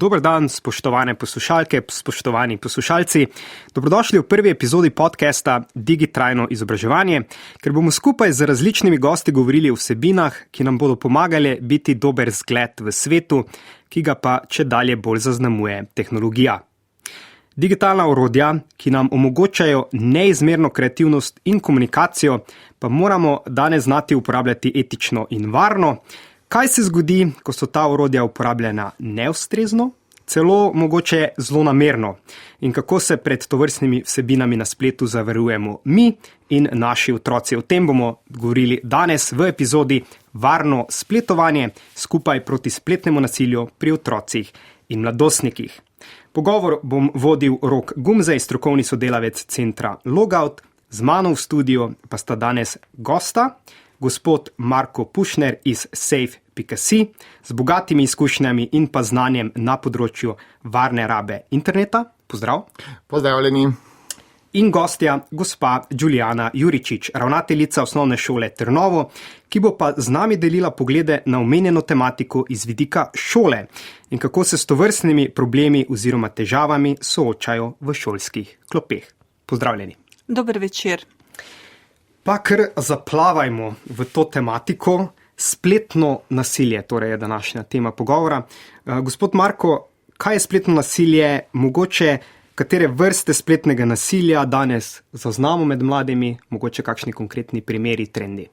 Dober dan, spoštovane poslušalke, spoštovani poslušalci. Dobrodošli v prvi epizodi podcasta Digitrajno izobraževanje, ker bomo skupaj z različnimi gosti govorili o vsebinah, ki nam bodo pomagali biti dober zgled v svetu, ki ga pa čedalje bolj zaznamuje tehnologija. Digitalna orodja, ki nam omogočajo neizmerno kreativnost in komunikacijo, pa moramo danes znati uporabljati etično in varno. Kaj se zgodi, ko so ta orodja uporabljena neustrezno, celo mogoče zlonamerno? In kako se pred tovrstnimi vsebinami na spletu zavarujemo mi in naši otroci? O tem bomo govorili danes v epizodi Varno spletovanje skupaj proti spletnemu nasilju pri otrocih in mladostnikih. Pogovor bom vodil Rok Gumzej, strokovni sodelavec centra Logout. Z mano v studiu pa sta danes gosta, gospod Marko Pušner iz Safe.si z bogatimi izkušnjami in pa znanjem na področju varne rabe interneta. Pozdrav. Pozdravljeni. In gostja, gospa Đulijana Juričič, ravnateljica osnovne šole Trnovo, ki bo pa z nami delila poglede na omenjeno tematiko iz vidika šole in kako se s tovrstnimi problemi oziroma težavami soočajo v šolskih klopeh. Pozdravljeni. Dober večer. Pa kar zaplavajmo v to tematiko, spletno nasilje, torej je današnja tema pogovora. Gospod Marko, kaj je spletno nasilje, mogoče katere vrste spletnega nasilja danes zaznamo med mladimi, mogoče kakšni konkretni primeri, trendi?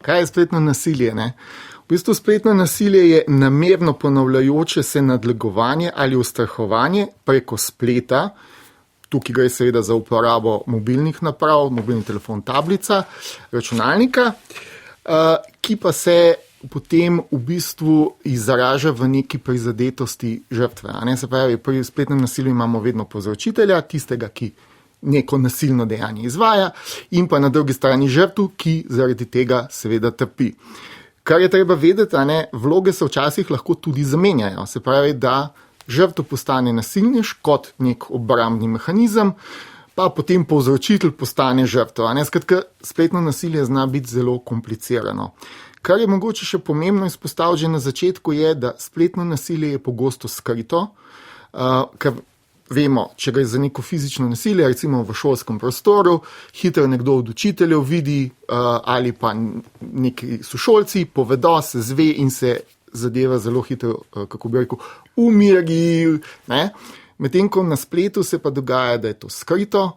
Kaj je spletno nasilje? Ne? V bistvu spletno nasilje je namerno ponavljajoče se nadlegovanje ali ustrahovanje preko spleta. Tukaj gre seveda za uporabo mobilnih naprav, mobilni telefon, tablica, računalnika, ki pa se potem v bistvu izraža v neki prizadetosti žrtve. Se pravi, pri spletnem nasilju imamo vedno povzročitelja, tistega, ki neko nasilno dejanje izvaja, in pa na drugi strani žrtvu, ki zaradi tega seveda trpi. Kar je treba vedeti, vloge se včasih lahko tudi zamenjajo. Se pravi, da žrtev postane nasilnež kot nek obrambni mehanizem, pa potem povzročitelj postane žrtev. Skratka, spletno nasilje zna biti zelo komplicirano. Kar je mogoče še pomembno izpostaviti že na začetku je, da spletno nasilje je pogosto skrito, ker vemo, če gre za neko fizično nasilje, recimo v šolskem prostoru, hitro nekdo od učiteljev vidi ali pa neki sošolci povedo, se zve in se zadeva zelo hitro, kako bi rekel, umiri. Medtem ko na spletu se pa dogaja, da je to skrito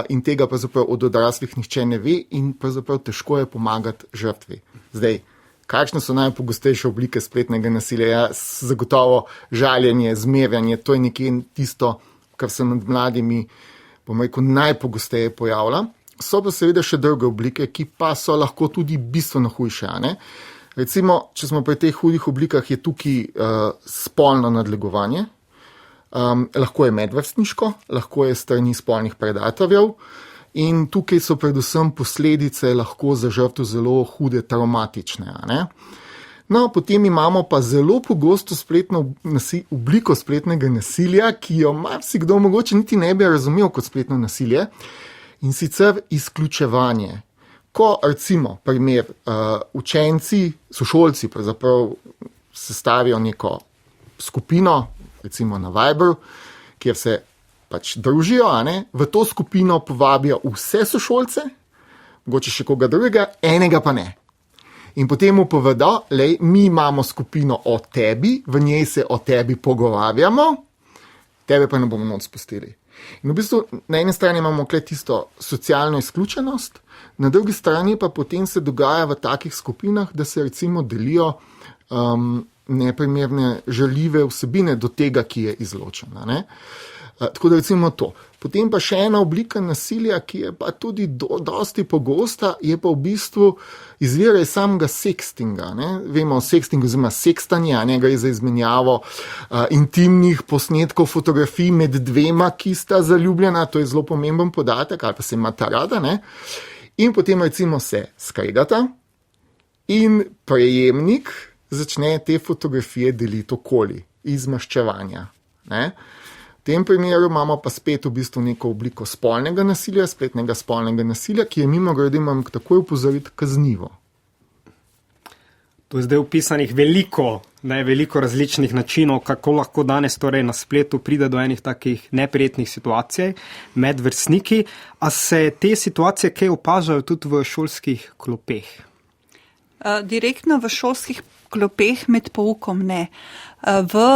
in tega pravzaprav od odraslih nihče ne ve in pravzaprav težko je pomagati žrtvi. Zdaj, kakšne so najpogostejše oblike spletnega nasilja? Zagotovo žaljenje, zmerjanje, to je nekje tisto, kar se med mladimi, bom rekel, najpogosteje pojavlja. So pa seveda še druge oblike, ki pa so lahko tudi bistveno hujše. Recimo, če smo pri teh hudih oblikah, je tukaj spolno nadlegovanje, lahko je medvrstniško, lahko je strani spolnih predatorjev in tukaj so predvsem posledice lahko za žrtev zelo hude, traumatične. No, potem imamo pa zelo pogosto obliko spletnega nasilja, ki jo marsikdo mogoče niti ne bi razumel kot spletno nasilje, in sicer izključevanje. Ko recimo primer učenci, sošolci pravzaprav sestavijo neko skupino, recimo na Viberu, kjer se pač družijo, v to skupino povabijo vse sošolce, mogoče še koga drugega, enega pa ne. In potem mu povedo, mi imamo skupino o tebi, v njej se o tebi pogovarjamo, tebe pa ne bomo noč spustili. In v bistvu na eni strani imamo tisto socialno izključenost, na drugi strani pa potem se dogaja v takih skupinah, da se recimo delijo neprimerne žaljive vsebine do tega, ki je izločena. Tako da recimo to. Potem pa še ena oblika nasilja, ki je pa tudi dosti pogosta, je pa v bistvu izvira iz samega sextinga. Vemo o sextingu, oziroma sextanje, gre za izmenjavo intimnih posnetkov fotografij med dvema, ki sta zaljubljena, to je zelo pomemben podatek, ali pa se imata rada. In potem recimo se skregata in prejemnik začne te fotografije deliti okoli, iz maščevanja. V tem primeru imamo pa spet v bistvu neko obliko spolnega nasilja, spletnega spolnega nasilja, ki je mimogrede, imam takoj opozoriti, kaznivo. To je zdaj opisanih veliko različnih načinov, kako lahko danes torej na spletu pride do enih takih neprijetnih situacij med vrstniki. A se te situacije kaj opažajo tudi v šolskih klopeh? Direktno v šolskih klopeh med poukom ne. V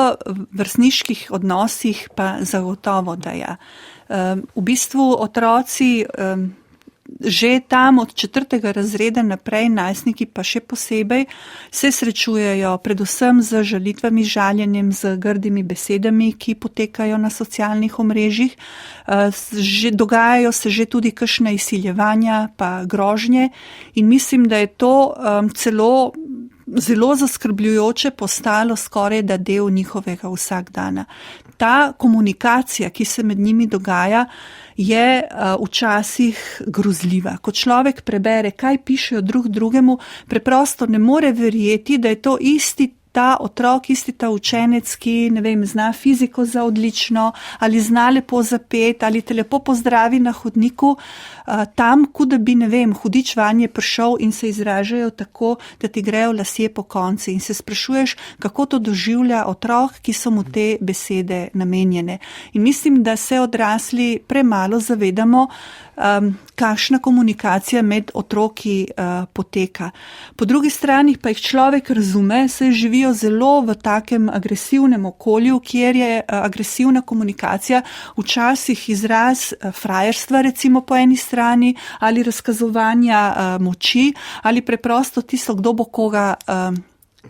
vrstniških odnosih pa zagotovo, da je. V bistvu otroci že tam od 4. razreda naprej, najstniki pa še posebej, se srečujejo predvsem z žalitvami, žaljenjem, z grdimi besedami, ki potekajo na socialnih omrežjih. Dogajajo se že tudi kakšna izsiljevanja pa grožnje in mislim, da je to celo zelo zaskrbljujoče postalo skoraj da del njihovega vsakdana. Ta komunikacija, ki se med njimi dogaja, je včasih grozljiva. Ko človek prebere, kaj pišejo drug drugemu, preprosto ne more verjeti, da je to isti ta otrok, isti ta učenec, ki, ne vem, zna fiziko za odlično, ali zna lepo zapet, ali te lepo pozdravi na hodniku, tam, kot da bi, ne vem, hudič vanje prišel in se izražajo tako, da ti grejo lasje po konci in se sprašuješ, kako to doživlja otrok, ki so mu te besede namenjene. In mislim, da se odrasli premalo zavedamo, kakšna komunikacija med otroki poteka. Po drugi strani pa jih človek razume, saj živijo zelo v takem agresivnem okolju, kjer je agresivna komunikacija včasih izraz frajerstva, recimo po eni strani, ali razkazovanja moči, ali preprosto tisto, kdo bo koga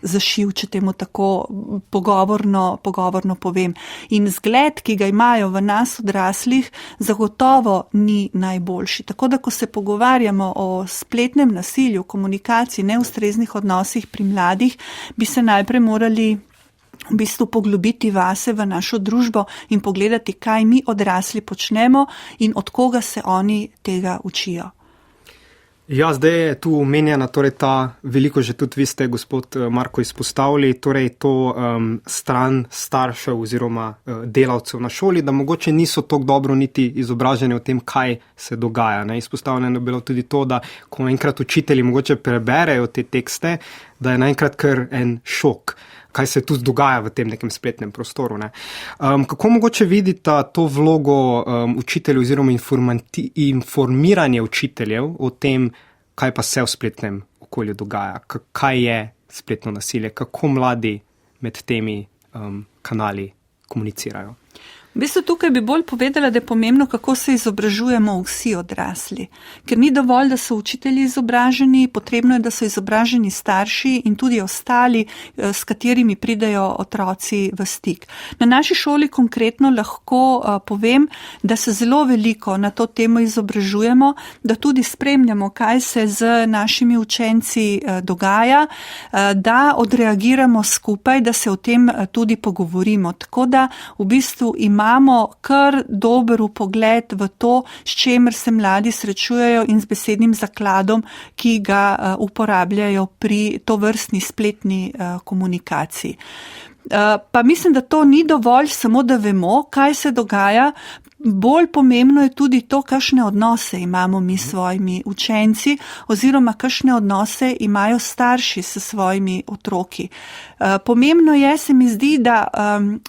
zašil, če temu tako pogovorno povem. In zgled, ki ga imajo v nas odraslih, zagotovo ni najboljši. Tako da, ko se pogovarjamo o spletnem nasilju, komunikaciji, neustreznih odnosih pri mladih, bi se najprej morali v bistvu poglobiti vase, v našo družbo in pogledati, kaj mi odrasli počnemo in od koga se oni tega učijo. Ja, zdaj je tu omenjena torej ta, veliko že tudi vi ste, gospod Marko, izpostavili, torej to stran staršev oziroma delavcev na šoli, da mogoče niso tako dobro niti izobraženi o tem, kaj se dogaja. Izpostavljeno je bilo tudi to, da ko enkrat učitelji mogoče preberejo te tekste, da je naenkrat kar en šok, kaj se tu dogaja v tem nekem spletnem prostoru. Kako mogoče vidite to vlogo učiteljev oziroma informiranje učiteljev o tem, kaj pa se v spletnem okolju dogaja, kaj je spletno nasilje, kako mladi med temi kanali komunicirajo? V bistvu tukaj bi bolj povedala, da je pomembno, kako se izobražujemo vsi odrasli. Ker ni dovolj, da so učitelji izobraženi, potrebno je, da so izobraženi starši in tudi ostali, s katerimi pridejo otroci v stik. Na naši šoli konkretno lahko povem, da se zelo veliko na to temo izobražujemo, da tudi spremljamo, kaj se z našimi učenci dogaja, da odreagiramo skupaj, da se o tem tudi pogovorimo. Tako da v bistvu imamo kar dober vpogled v to, s čemer se mladi srečujejo in z besednim zakladom, ki ga uporabljajo pri tovrstni spletni komunikaciji. Pa mislim, da to ni dovolj samo, da vemo, kaj se dogaja. Bolj pomembno je tudi to, kakšne odnose imamo mi s svojimi učenci oziroma kakšne odnose imajo starši s svojimi otroki. Pomembno je, se mi zdi, da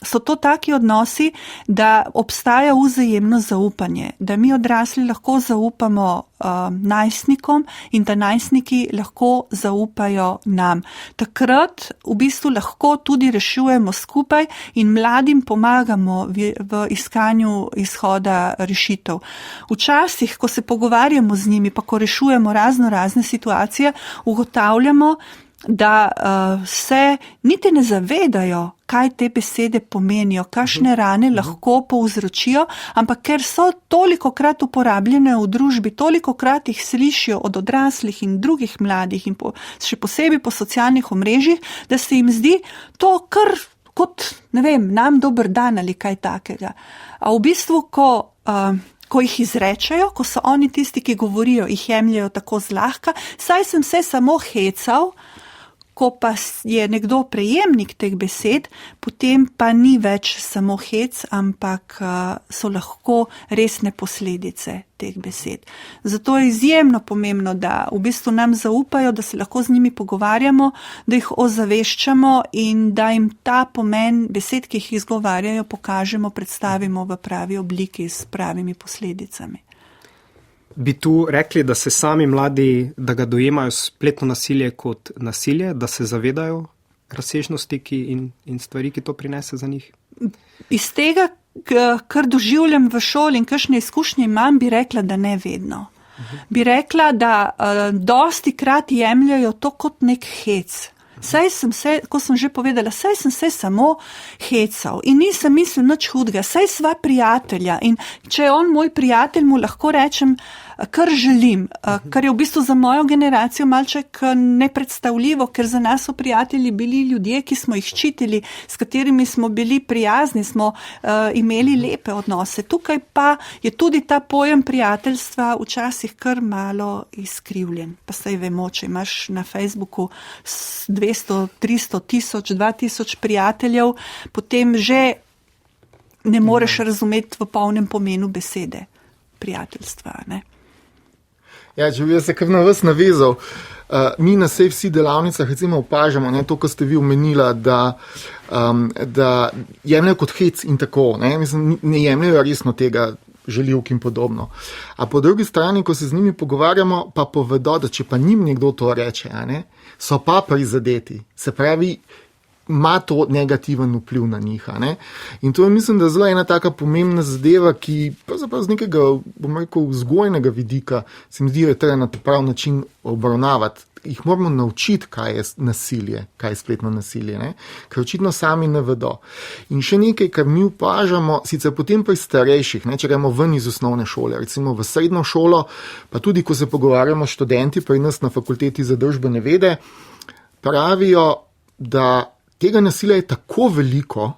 so to taki odnosi, da obstaja vzajemno zaupanje, da mi odrasli lahko zaupamo najstnikom in da najstniki lahko zaupajo nam. Takrat v bistvu lahko tudi rešujemo skupaj in mladim pomagamo v iskanju izhoda rešitev. Včasih, ko se pogovarjamo z njimi, pa ko rešujemo razne situacije, ugotavljamo, da se niti ne zavedajo, kaj te besede pomenijo, kakšne rane lahko povzročijo, ampak ker so tolikokrat uporabljene v družbi, tolikokrat jih slišijo od odraslih in drugih mladih in še posebej po socialnih omrežjih, da se jim zdi to kar kot, ne vem, nam dober dan ali kaj takega. A v bistvu, ko jih izrečajo, ko so oni tisti, ki govorijo, jih jemljajo tako zlahka, saj sem se samo hecal, Ko pa je nekdo prejemnik teh besed, potem pa ni več samo hec, ampak so lahko resne posledice teh besed. Zato je izjemno pomembno, da v bistvu nam zaupajo, da se lahko z njimi pogovarjamo, da jih ozaveščamo in da jim ta pomen besed, ki jih izgovarjajo, pokažemo, predstavimo v pravi obliki s pravimi posledicami. Bi tu rekli, da se sami mladi, da ga dojemajo spletno nasilje kot nasilje, da se zavedajo razsežnosti in stvari, ki to prinese za njih? Iz tega, kar doživljam v šoli in kakšne izkušnje imam, bi rekla, da ne vedno. Bi rekla, da dosti krat jemljajo to kot nek hec. Ko sem že povedala, saj sem se samo hecal in nisem mislil nič hudega, saj sva prijatelja in če je on moj prijatelj, mu lahko rečem, kar želim, kar je v bistvu za mojo generacijo malček nepredstavljivo, ker za nas so prijatelji bili ljudje, ki smo jih ščitili, s katerimi smo bili prijazni, smo imeli lepe odnose. Tukaj pa je tudi ta pojem prijateljstva včasih kar malo izkrivljen. Pa saj vemo, če imaš na Facebooku 200, 300, 1000, 2000 prijateljev, potem že ne moreš razumeti v polnem pomenu besede prijateljstva, ne? Ja, če bi jaz se kar na vas navezal, mi na vsi delavnicah recimo opažamo, ne, to, ko ste vi omenila, da jemljajo kot hec in tako, ne, mislim, ne jemljajo resno tega žaljivk in podobno. A po drugi strani, ko se z njimi pogovarjamo, pa povedo, da če pa njim nekdo to reče, ne, so pa prizadeti. Se pravi, ima to negativen vpliv na njih. Ne? In to je, mislim, da zelo ena taka pomembna zadeva, ki pravzaprav z nekega, bom rekel, vzgojnega vidika se mi zdi, da je treba na prav način obravnavati. Jih moramo naučiti, kaj je nasilje, kaj je spletno nasilje, ne? Ker očitno sami ne vedo. In še nekaj, kar mi opažamo, sicer potem pri starejših, ne, če gremo ven iz osnovne šole, recimo v srednjo šolo, pa tudi, ko se pogovarjamo s študenti pri nas na fakulteti za družbene vede, pravijo, da tega nasilja je tako veliko,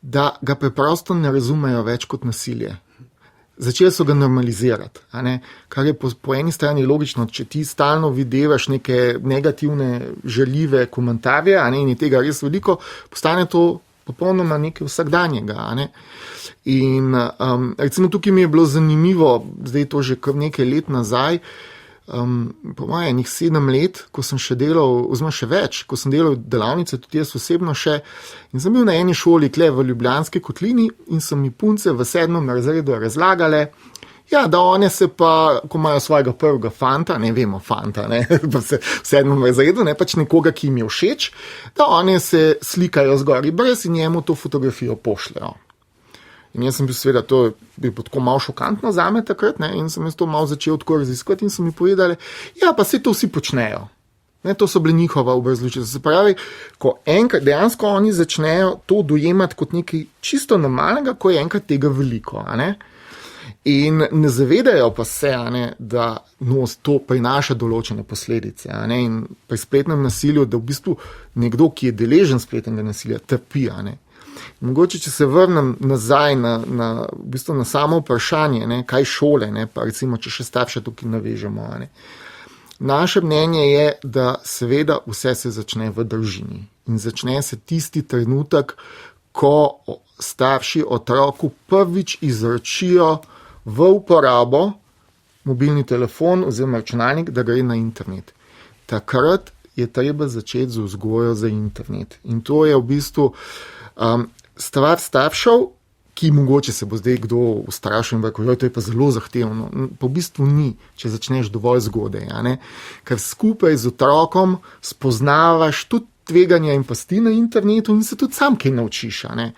da ga preprosto ne razumejo več kot nasilje. Začeli so ga normalizirati, a ne? Kar je po eni strani logično, če ti stalno videvaš neke negativne, žaljive komentarje, a ne, in je tega res veliko, postane to popolnoma nekaj vsakdanjega. A ne? In recimo tukaj mi je bilo zanimivo, zdaj to že kar nekaj let nazaj, po moje enih 7 let, ko sem še delal, oziroma še več, ko sem delal delavnice, tudi jaz osebno še, in sem bil na eni šoli tle v Ljubljanski kotlini in so mi punce v 7. razredu razlagale, ja, da one se pa, ko imajo svojega prvega fanta, ne vemo fanta, ne, pa se v 7. razredu, ne, pač nekoga, ki jim je všeč, da one se slikajo zgori brez in njemu to fotografijo pošljajo. In jaz sem bil seveda, to je tako malo šokantno zame takrat, ne, in sem jaz to malo začel tako raziskovati in so mi povedali, ja, pa se to vsi počnejo. Ne, to so bile njihova obrazložitve. Se pravi, ko enkrat dejansko oni začnejo to dojemati kot nekaj čisto normalnega, ko je enkrat tega veliko, a ne? In ne zavedajo pa se, a ne, da to prinaša določene posledice, a ne, in pri spletnem nasilju, da v bistvu nekdo, ki je deležen spletnega nasilja, trpi, a ne. Mogoče, če se vrnem nazaj v bistvu na samo vprašanje, ne, kaj šole, ne, pa recimo, če še starše tukaj navežemo. Ne. Naše mnenje je, da seveda vse se začne v družini in začne se tisti trenutek, ko starši otroku prvič izročijo v uporabo mobilni telefon oziroma računalnik, da gre na internet. Takrat je treba začeti z vzgojo za internet. In to je v bistvu stvar staršev, ki mogoče se bo zdaj kdo ustrašil in rekel, to je pa zelo zahtevno. Pa v bistvu ni, če začneš dovolj zgodaj, a ne? Ker skupaj z otrokom spoznavaš tudi tveganja in pasti na internetu in se tudi sam kaj naučiš, a ne?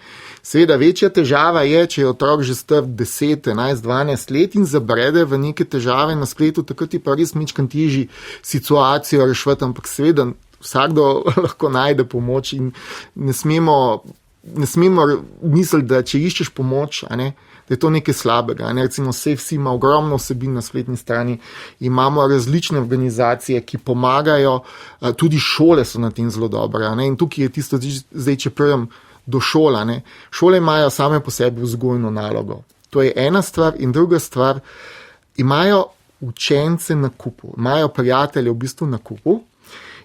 Seveda večja težava je, če je otrok že star 10, 11, 12 let in zabrede v neke težave na spletu, takrat ti pa res mičkam teži situacijo rešiti, ampak seveda vsakdo lahko najde pomoč in ne smemo misliti, da če iščeš pomoč, a ne, da je to nekaj slabega. Ne? Recimo Safety ima ogromno vsebin na spletni strani, imamo različne organizacije, ki pomagajo, tudi šole so na tem zelo dobre. Ne? In tukaj je tisto, zdaj če prejam do šola. Ne? Šole imajo same po sebi vzgojno nalogo. To je ena stvar in druga stvar, imajo učence na kupu, imajo prijatelje v bistvu na kupu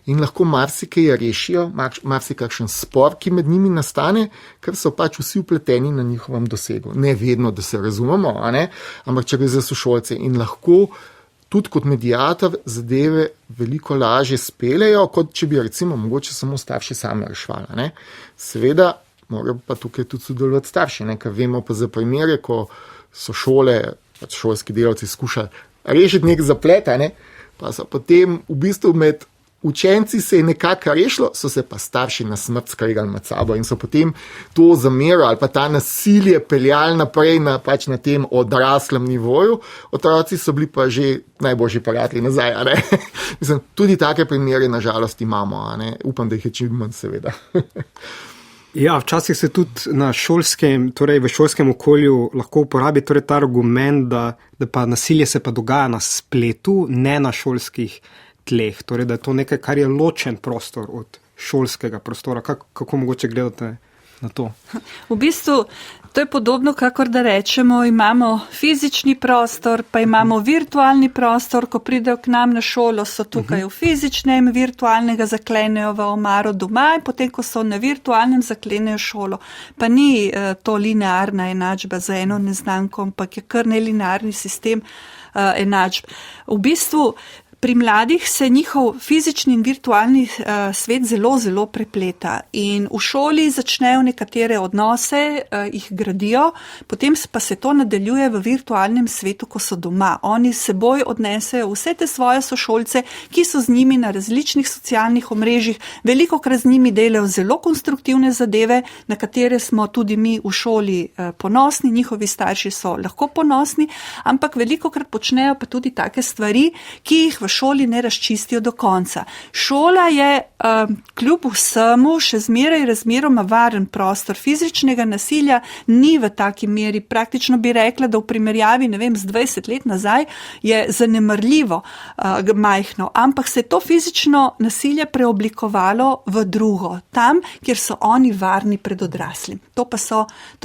in lahko marsikaj rešijo, marsikakšen spor, ki med njimi nastane, ker so pač vsi vpleteni na njihovem dosegu. Ne vedno, da se razumemo, ampak če gre za sošolce in lahko tudi kot mediator zadeve veliko lažje speljejo, kot če bi recimo mogoče samo starši sami rešvali. Seveda morajo pa tukaj tudi sodelovati starši, ker vemo pa za primere, ko so šole, pač šolski delavci skušali rešiti nek zaplet, pa so potem v bistvu med učenci se je nekako rešilo, so se pa starši na smrt skregali med sabo in so potem to zamero ali pa ta nasilje peljali naprej pač na tem odraslem nivoju, otroci so bili pa že najboljši prijatelji nazaj. Mislim, tudi take primere nažalost imamo, upam, da jih je čim manj seveda. Ja, včasih se tudi na šolskem, torej v šolskem okolju lahko uporabi torej ta argument, da pa nasilje se pa dogaja na spletu, ne na šolskih tleh. Torej, da je to nekaj, kar je ločen prostor od šolskega prostora. Kako mogoče gledate na to? V bistvu, to je podobno, kakor da rečemo, imamo fizični prostor, pa imamo virtualni prostor, ko pridejo k nam na šolo, so tukaj v fizičnem, virtualnega zaklenejo v omaro doma, in potem, ko so na virtualnem, zaklenejo šolo. Pa ni to linearna enačba za eno neznanko, ampak je kar nelinearni sistem enačb. V bistvu, pri mladih se njihov fizični in virtualni svet zelo, zelo prepleta in v šoli začnejo nekatere odnose, jih gradijo, potem pa se to nadaljuje v virtualnem svetu, ko so doma. Oni s seboj odnesejo vse te svoje sošolce, ki so z njimi na različnih socialnih omrežjih, velikokrat z njimi delajo zelo konstruktivne zadeve, na katere smo tudi mi v šoli ponosni, njihovi starši so lahko ponosni, ampak velikokrat počnejo pa tudi take stvari, ki jih v šoli ne razčistijo do konca. Šola je kljub vsemu še zmeraj razmeroma varen prostor. Fizičnega nasilja ni v taki meri. Praktično bi rekla, da v primerjavi, z 20 let nazaj je zanemarljivo majhno, ampak se je to fizično nasilje preoblikovalo v drugo, tam, kjer so oni varni pred odraslim. To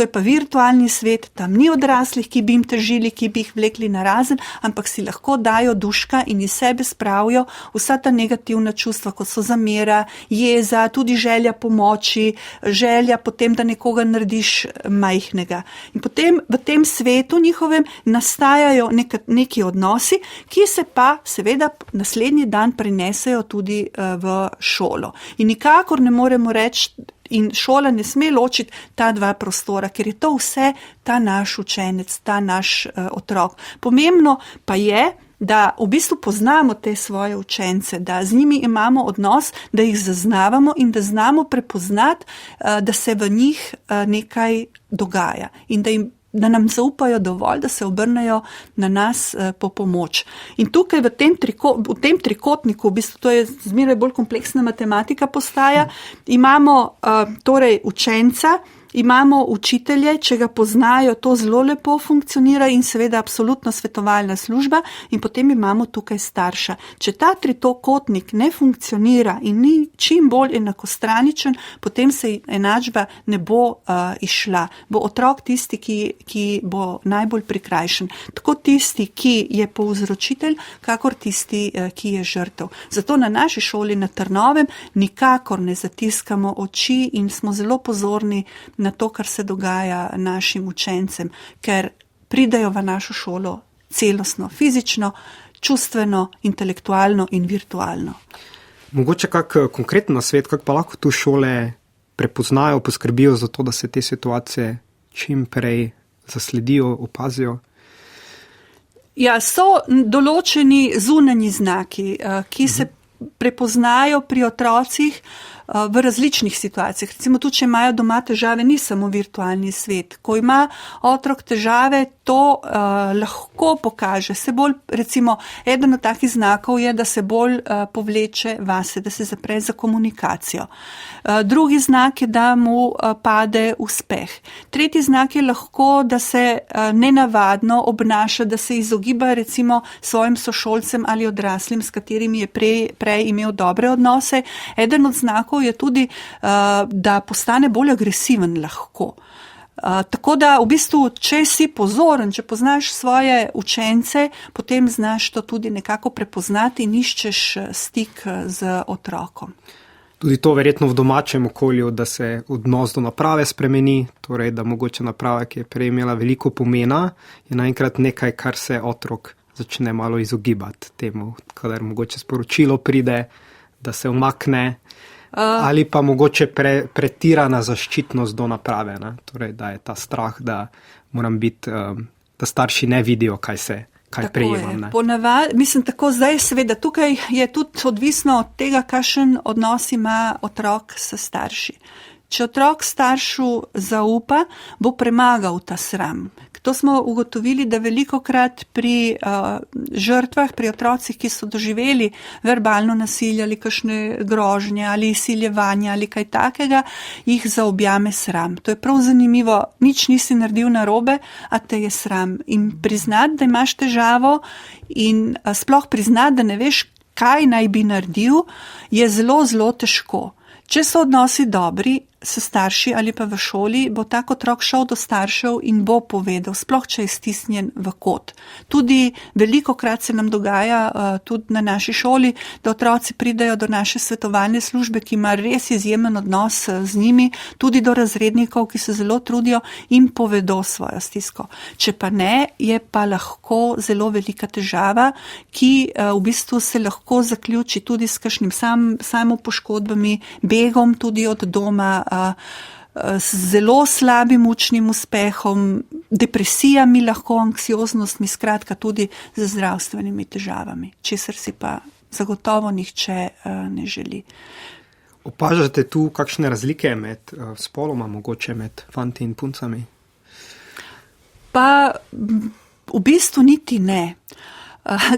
je pa virtualni svet, tam ni odraslih, ki bi jim težili, ki bi jih vlekli narazen, ampak si lahko dajo duška in iz sebe spravijo vsa ta negativna čustva, kot so zamera, jeza, tudi želja pomoči, želja potem, da nekoga narediš majhnega. In potem v tem svetu njihovem nastajajo neki odnosi, ki se pa seveda naslednji dan prinesejo tudi v šolo. In nikakor ne moremo reči, in šola ne sme ločiti ta dva prostora, ker je to vse ta naš učenec, ta naš otrok. Pomembno pa je, da v bistvu poznamo te svoje učence, da z njimi imamo odnos, da jih zaznavamo in da znamo prepoznati, da se v njih nekaj dogaja in da nam zaupajo dovolj, da se obrnejo na nas po pomoč. In tukaj v tem trikotniku, v bistvu to je zmeraj bolj kompleksna matematika postaja, imamo torej učenca, imamo učitelje, če ga poznajo, to zelo lepo funkcionira in seveda absolutno svetovalna služba in potem imamo tukaj starša. Če ta trikotnik ne funkcionira in ni čim bolj enakostraničen, potem se enačba ne bo išla. Bo otrok tisti, ki bo najbolj prikrajšen. Tako tisti, ki je povzročitelj, kakor tisti, ki je žrtev. Zato na naši šoli na Trnovem nikakor ne zatiskamo oči in smo zelo pozorni na to, kar se dogaja našim učencem, ker pridajo v našo šolo celostno, fizično, čustveno, intelektualno in virtualno. Mogoče kak konkreten nasvet, kako pa lahko tu šole prepoznajo, poskrbijo za to, da se te situacije čim prej zasledijo, opazijo? Ja, so določeni zunanji znaki, ki se prepoznajo pri otrocih v različnih situacijah. Recimo tudi, če imajo doma težave, ni samo virtualni svet. Ko ima otrok težave, to lahko pokaže. Se bolj, recimo, eden od takih znakov je, da se bolj povleče vase, da se zapre za komunikacijo. Drugi znak je, da mu pade uspeh. Tretji znak je lahko, da se nenavadno obnaša, da se izogiba recimo svojim sošolcem ali odraslim, s katerimi je prej imel dobre odnose. Eden od znakov je tudi, da postane bolj agresiven lahko. Tako da v bistvu, če si pozoren, če poznaš svoje učence, potem znaš to tudi nekako prepoznati in iščeš stik z otrokom. Tudi to verjetno v domačem okolju, da se odnos do naprave spremeni, torej da mogoče naprava, ki je prej imela veliko pomena, je naenkrat nekaj, kar se otrok začne malo izogibati temu, kadar mogoče sporočilo pride, da se umakne, ali pa mogoče pretirana zaščitnost do naprave, ne? Torej, da je ta strah, da moram biti, da starši ne vidijo, kaj prejemam. Ne? Ponavadi, mislim, tako zdaj seveda tukaj je tudi odvisno od tega, kakšen odnos ima otrok s starši. Če otrok staršu zaupa, bo premagal ta sram. To smo ugotovili, da velikokrat pri žrtvah, pri otrocih, ki so doživeli verbalno nasilje ali kakšne grožnje ali izsiljevanje ali kaj takega, jih zaobjame sram. To je prav zanimivo, nič nisi naredil narobe, a te je sram. In priznati, da imaš težavo in sploh priznati, da ne veš, kaj naj bi naredil, je zelo, zelo težko. Če so odnosi dobri, s starši ali pa v šoli, bo tak otrok šel do staršev in bo povedal, sploh če je stisnjen v kot. Tudi velikokrat se nam dogaja, tudi na naši šoli, da otroci pridejo do naše svetovalne službe, ki ima res izjemen odnos z njimi, tudi do razrednikov, ki se zelo trudijo in povedo svojo stisko. Če pa ne, je pa lahko zelo velika težava, ki v bistvu se lahko zaključi tudi s kakšnim samopoškodbami, begom tudi od doma, s zelo slabim učnim uspehom, depresijami, lahko anksioznostmi, skratka tudi z zdravstvenimi težavami, česar si pa zagotovo nihče ne želi. Opažate tu kakšne razlike med spoloma, mogoče med fanti in puncami? Pa v bistvu niti ne.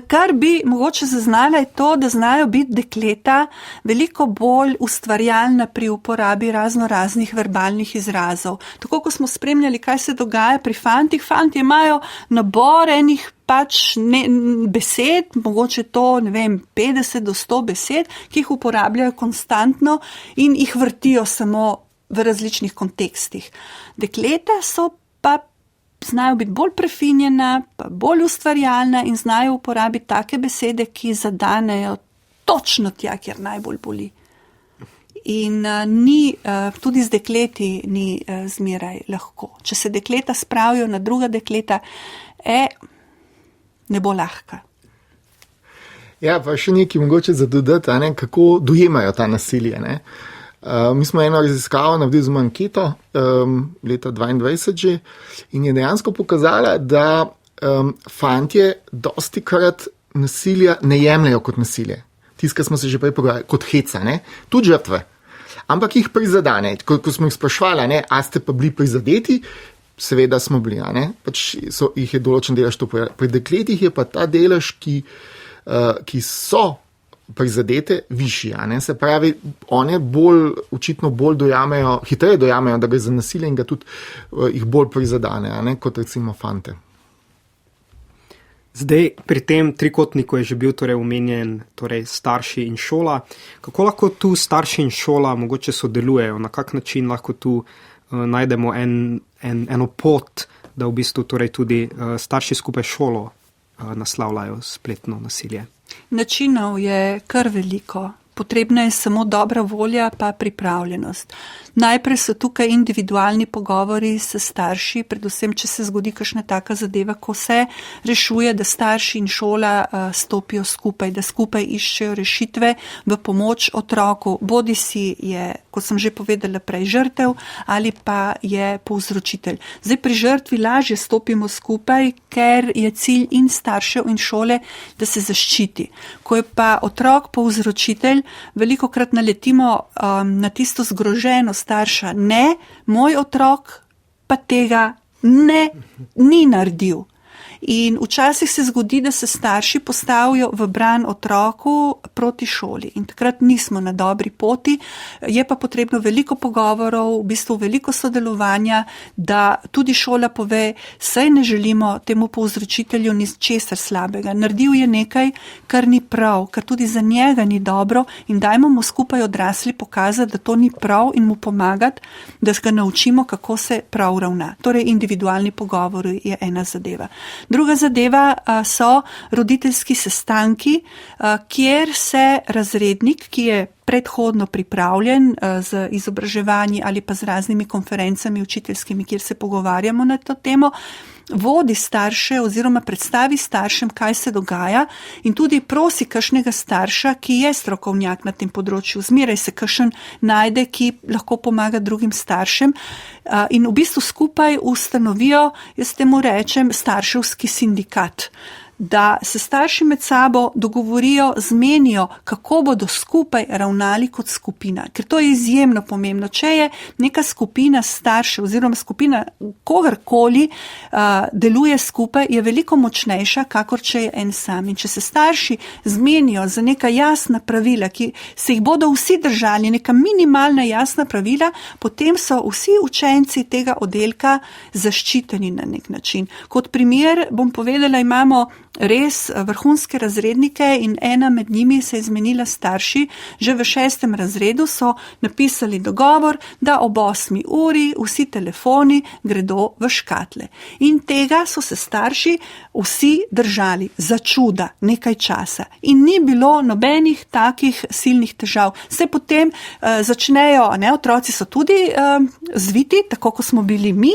Kar bi mogoče zaznala je to, da znajo biti dekleta veliko bolj ustvarjalna pri uporabi raznih verbalnih izrazov. Tako, ko smo spremljali, kaj se dogaja pri fantih, fanti imajo nabor enih besed, mogoče to, 50 do 100 besed, ki jih uporabljajo konstantno in jih vrtijo samo v različnih kontekstih. Dekleta so pa znajo biti bolj prefinjena, pa bolj ustvarjalna in znajo uporabiti take besede, ki zadanejo točno tja, kjer najbolj boli. In tudi z dekleti ni zmeraj lahko. Če se dekleta spravijo na druga dekleta, ne bo lahka. Ja, pa še nekaj mogoče za dodati, kako dojemajo ta nasilje, ne? Mi smo eno raziskavo naredili z anketo leta 2022 že in je dejansko pokazala, da fantje dostikrat nasilja ne jemljajo kot nasilje. Tisto, kar smo se že prej pogovarjali, kot heca, ne? Tudi žrtve. Ampak jih prizadene. Ko smo jih sprašvali, a ste pa bili prizadeti, seveda smo bili, jih je določen delež to povedal. Pri dekletih je pa ta delež, ki so prizadete, višji. Se pravi, one očitno hitreje dojamejo, da gre za nasilje in ga tudi jih bolj prizadane, kot recimo fante. Zdaj, pri tem trikotniku je že bil omenjen starši in šola. Kako lahko tu starši in šola mogoče sodelujejo? Na kak način lahko tu najdemo eno pot, da v bistvu tudi starši skupaj šolo naslavljajo spletno nasilje? Načinov je kar veliko. Potrebna je samo dobra volja pa pripravljenost. Najprej so tukaj individualni pogovori s starši, predvsem, če se zgodi kakšna taka zadeva, ko se rešuje, da starši in šola stopijo skupaj, da skupaj iščejo rešitve v pomoč otroku. Bodisi je, kot sem že povedala prej, žrtev ali pa je povzročitelj. Zdaj pri žrtvi lažje stopimo skupaj, ker je cilj in staršev in šole, da se zaščiti. Ko je pa otrok povzročitelj, velikokrat naletimo na tisto zgroženo starša. Ne, moj otrok pa tega ni naredil. In včasih se zgodi, da se starši postavijo v bran otroku proti šoli in takrat nismo na dobri poti, je pa potrebno veliko pogovorov, v bistvu veliko sodelovanja, da tudi šola pove, saj ne želimo temu povzročitelju ničesar slabega. Naredil je nekaj, kar ni prav, kar tudi za njega ni dobro in dajmo mu skupaj odrasli pokazati, da to ni prav in mu pomagati, da ga naučimo, kako se prav ravna. Torej, individualni pogovor je ena zadeva. Druga zadeva so roditeljski sestanki, kjer se razrednik, ki je predhodno pripravljen z izobraževanji ali pa z raznimi konferencami učiteljskimi, kjer se pogovarjamo na to temo, vodi starše oziroma predstavi staršem, kaj se dogaja in tudi prosi kakšnega starša, ki je strokovnjak na tem področju. Zmeraj se kakšen najde, ki lahko pomaga drugim staršem in v bistvu skupaj ustanovijo, jaz temu rečem, starševski sindikat. Da se starši med sabo dogovorijo, zmenijo, kako bodo skupaj ravnali kot skupina. Ker to je izjemno pomembno. Če je neka skupina staršev oziroma skupina kogarkoli deluje skupaj, je veliko močnejša, kakor če je en sam. In če se starši zmenijo za neka jasna pravila, ki se jih bodo vsi držali, neka minimalna jasna pravila, potem so vsi učenci tega oddelka zaščiteni na nek način. Kot primer bom povedala, imamo res vrhunske razrednike in ena med njimi se je zmenila starši. Že v 6. razredu so napisali dogovor, da ob 8. uri vsi telefoni gredo v škatle. In tega so se starši vsi držali za čuda nekaj časa. In ni bilo nobenih takih silnih težav. Se potem začnejo, otroci so tudi zviti, tako kot smo bili mi,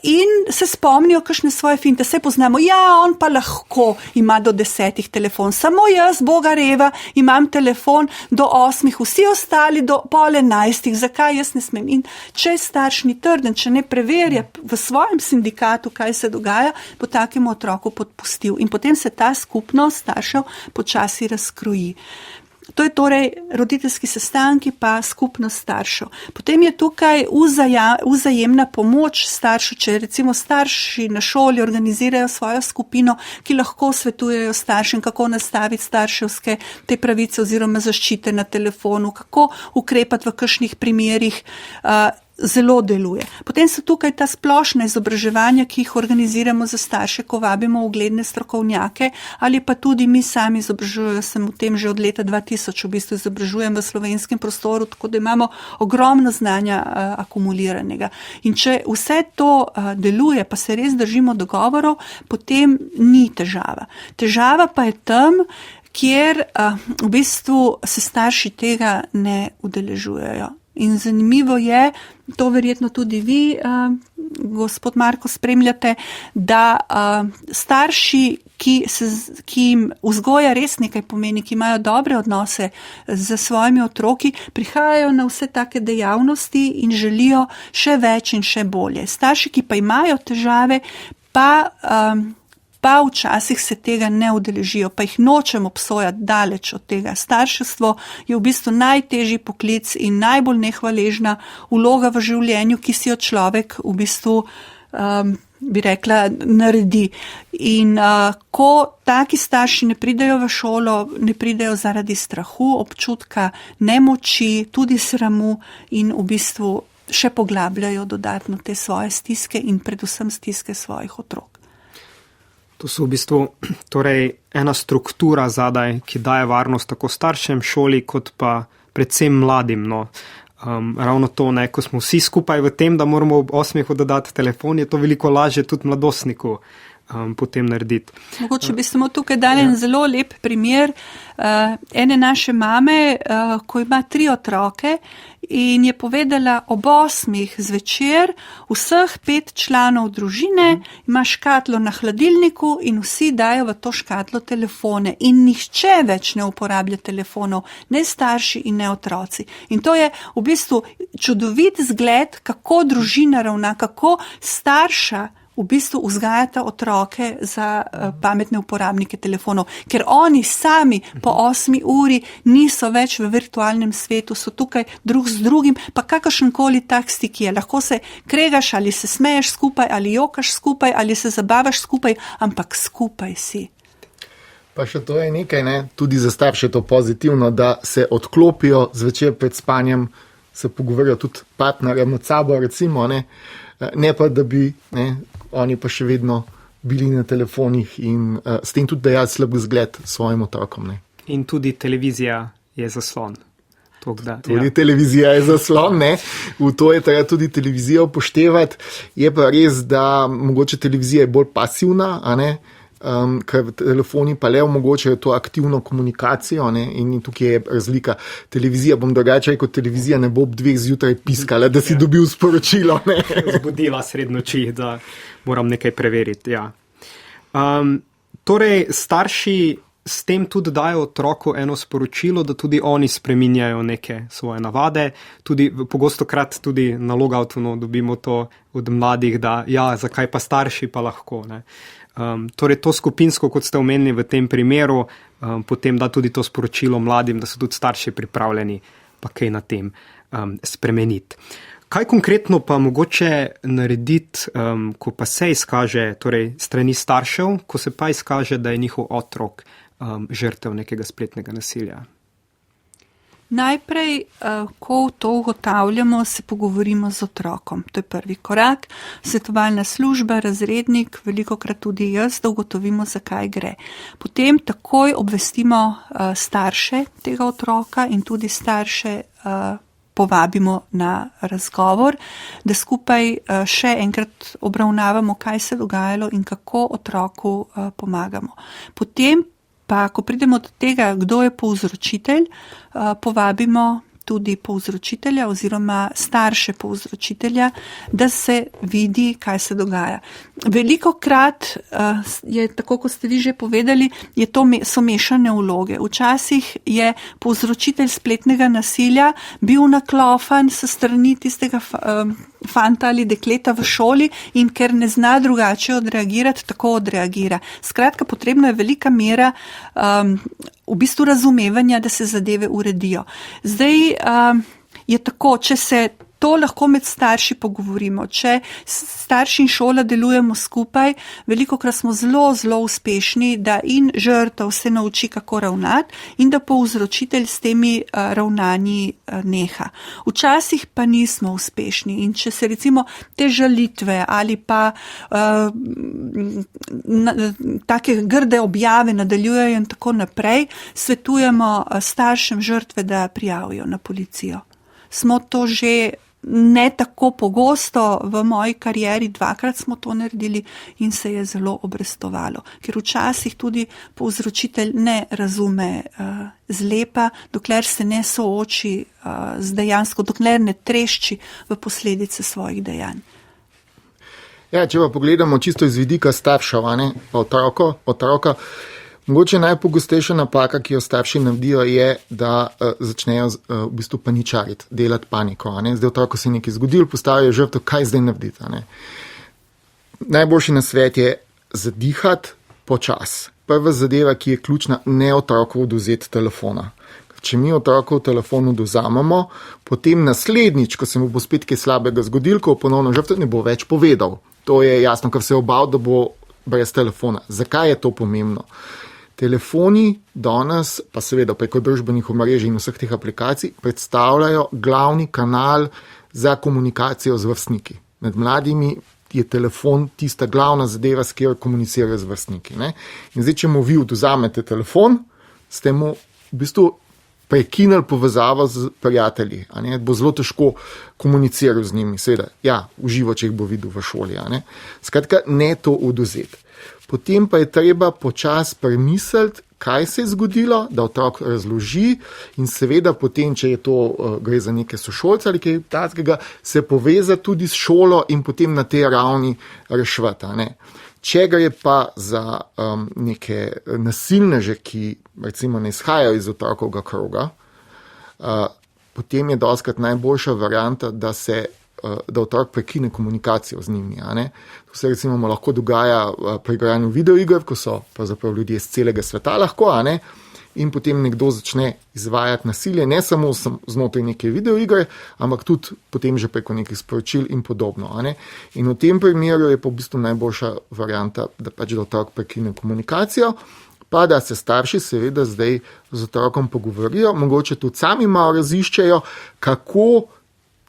in se spomnijo kakšne svoje finte, se poznamo, on pa lahko ima do 10 telefon, samo jaz, boga reva, imam telefon do 8, vsi ostali do pol 11, zakaj jaz ne smem? In če je starš ni trden, če ne preverja v svojem sindikatu, kaj se dogaja, bo takemu otroku podpustil in potem se ta skupnost staršev počasi razkroji. To je torej roditeljski sestanki pa skupnost staršev. Potem je tukaj vzajemna pomoč staršev, če recimo starši na šoli organizirajo svojo skupino, ki lahko svetujejo staršem, kako nastaviti starševske te pravice oziroma zaščite na telefonu, kako ukrepati v kakšnih primerih, zelo deluje. Potem so tukaj ta splošna izobraževanja, ki jih organiziramo za starše, ko vabimo ugledne strokovnjake ali pa tudi mi sami izobražujejo, sem v tem že od leta 2000 v bistvu izobražujem v slovenskem prostoru, tako da imamo ogromno znanja akumuliranega. In če vse to deluje, pa se res držimo dogovorov, potem ni težava. Težava pa je tam, kjer v bistvu se starši tega ne udeležujejo. In zanimivo je, to verjetno tudi vi, gospod Marko, spremljate, da starši, ki jim vzgoja res nekaj pomeni, ki imajo dobre odnose z svojimi otroki, prihajajo na vse take dejavnosti in želijo še več in še bolje. Starši, ki pa imajo težave, pa včasih se tega ne udeležijo, pa jih nočem obsojati daleč od tega. Starševstvo je v bistvu najtežji poklic in najbolj nehvaležna vloga v življenju, ki si jo človek v bistvu, bi rekla, naredi. In ko taki starši ne pridejo v šolo, ne pridejo zaradi strahu, občutka nemoči, tudi sramu in v bistvu še poglabljajo dodatno te svoje stiske in predvsem stiske svojih otrok. To so v bistvu torej ena struktura zadaj, ki daje varnost tako staršem, šoli, kot pa predvsem mladim. No. Ravno to, ko smo vsi skupaj v tem, da moramo ob 8 oddati telefon, je to veliko lažje tudi mladostniku potem narediti. Mogoče bi samo tukaj dali en zelo lep primer ene naše mame, ko ima 3 otroke in je povedala, ob 8 zvečer vseh 5 članov družine ima škatlo na hladilniku in vsi dajo v to škatlo telefone in nihče več ne uporablja telefonov, ne starši in ne otroci. In to je v bistvu čudovit zgled, kako družina ravna, kako starša v bistvu vzgajata otroke za pametne uporabnike telefonov, ker oni sami po 8 uri niso več v virtualnem svetu, so tukaj drug z drugim, pa kakršenkoli tak stik je. Lahko se kregaš ali se smeješ skupaj ali jokaš skupaj ali se zabavaš skupaj, ampak skupaj si. Pa še to je nekaj, ne? Tudi za starše to pozitivno, da se odklopijo zvečer pred spanjem, se pogovorijo tudi partnerjem med sabo, recimo, ne pa, da bi oni pa še vedno bili na telefonih in s tem tudi dajali slab zgled svojim otrokom. Ne? In tudi televizija je zaslon. Tudi televizija je zaslon, v to je treba tudi televizijo upoštevati. Je pa res, da mogoče televizija je bolj pasivna, ker telefoni pa le omogočajo to aktivno komunikacijo in tukaj je razlika. Televizija, bom drugače rekel, televizija ne bo ob 2 zjutraj piskala, da si dobil sporočilo. Zbudila sred noči, da moram nekaj preveriti. Ja. Torej, starši s tem tudi dajo otroku eno sporočilo, da tudi oni spreminjajo neke svoje navade. Tudi pogostokrat tudi na logoutu dobimo to od mladih, da ja, zakaj pa starši pa lahko. Torej to skupinsko, kot ste omenili v tem primeru, potem da tudi to sporočilo mladim, da so tudi starši pripravljeni pa kaj na tem spremeniti. Kaj konkretno pa mogoče narediti, ko pa se izkaže, torej strani staršev, ko se pa izkaže, da je njihov otrok žrtev nekega spletnega nasilja? Najprej, ko to ugotavljamo, se pogovorimo z otrokom. To je prvi korak. Svetovalna služba, razrednik, velikokrat tudi jaz, da ugotovimo, zakaj gre. Potem takoj obvestimo starše tega otroka in tudi starše povabimo na razgovor, da skupaj še enkrat obravnavamo, kaj se je dogajalo in kako otroku pomagamo. Potem pa, ko pridemo do tega, kdo je povzročitelj, povabimo tudi povzročitelja oziroma starše povzročitelja, da se vidi, kaj se dogaja. Velikokrat je, tako kot ste vi že povedali, so mešane vloge. Včasih je povzročitelj spletnega nasilja bil naklofan s strani tistega fanta ali dekleta v šoli in ker ne zna drugače odreagirati, tako odreagira. Skratka, potrebna je velika mera v bistvu razumevanja, da se zadeve uredijo. Zdaj je tako, če se to lahko med starši pogovorimo, če starši in šola delujemo skupaj, velikokrat smo zelo, zelo uspešni, da in žrtev se nauči, kako ravnati in da povzročitelj s temi ravnanji neha. Včasih pa nismo uspešni in če se recimo te žalitve ali pa take grde objave nadaljujejo in tako naprej, svetujemo staršem žrtve, da prijavijo na policijo. Smo to že ne tako pogosto, v moji karieri 2-krat smo to naredili in se je zelo obrestovalo. Ker včasih tudi povzročitelj ne razume zlepa, dokler se ne sooči z dejansko, dokler ne trešči v posledice svojih dejanj. Ja, če pa pogledamo čisto iz vidika staršev, pa otroka, mogoče najpogostejša napaka, ki jo starši naredijo, je, da začnejo v bistvu paničariti, delati paniko. Zdaj otroku se je nekaj zgodilo, postavijo žrtev, kaj zdaj narediti. Najboljši nasvet je zadihati počas. Prva zadeva, ki je ključna, ne otroku odvzeti telefona. Če mi otroku telefon odvzamemo, potem naslednjič, ko se mu bo spet kaj slabega zgodilo, ko ponovno žrtev ne bo več povedal. To je jasno, ker se je obal, da bo brez telefona. Zakaj je to pomembno? Telefoni danes, pa seveda preko družbenih omrežij in vseh teh aplikacij, predstavljajo glavni kanal za komunikacijo z vrstniki. Med mladimi je telefon tista glavna zadeva, s katero komunicirajo z vrstniki. In zdaj, če mu vi odvzamete telefon, ste mu v bistvu prekinili povezavo z prijatelji. Bo zelo težko komuniciral z njimi. Seveda, ja, uživo, če jih bo videl v šoli. Skratka, ne to odvzeti. Potem pa je treba počas premisliti, kaj se je zgodilo, da otrok razloži in seveda potem, če je to gre za neke sošolce ali kaj takega, se poveza tudi s šolo in potem na tej ravni reševati. Če gre pa za neke nasilneže, ki recimo ne izhajajo iz otrokovega kroga, potem je dostikrat najboljša varianta, da se da otrok prekine komunikacijo z njimi. To se recimo lahko dogaja pri igranju videoiger, ko so pravzaprav ljudje z celega sveta lahko, in potem nekdo začne izvajati nasilje, ne samo znotraj neke videoigre, ampak tudi potem že preko nekih sporočil in podobno. In v tem primeru je pa v bistvu najboljša varianta, da pač da otrok prekine komunikacijo, pa da se starši seveda zdaj z otrokom pogovorijo, mogoče tudi sami malo raziščejo, kako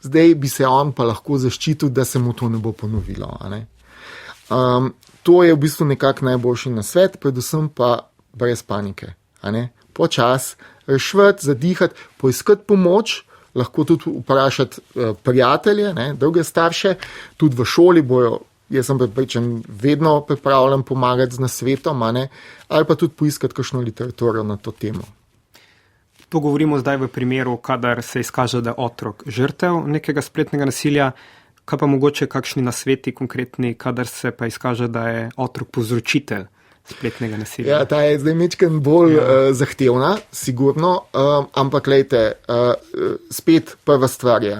zdaj bi se on pa lahko zaščitil, da se mu to ne bo ponovilo. To je v bistvu nekako najboljši nasvet, predvsem pa brez panike. Počas, rešvati, zadihati, poiskati pomoč, lahko tudi vprašati prijatelje, druge starše, tudi v šoli bojo, jaz sem prepričan, vedno pripravljen pomagati z nasvetom, ali pa tudi poiskati kakšno literaturo na to temo. To govorimo zdaj v primeru, kadar se izkaže, da je otrok žrtev nekega spletnega nasilja, kaj pa mogoče kakšni nasveti konkretni, kadar se pa izkaže, da je otrok povzročitelj spletnega nasilja. Ja, ta je zdaj mečken bolj zahtevna, sigurno, ampak glejte, spet prva stvar je,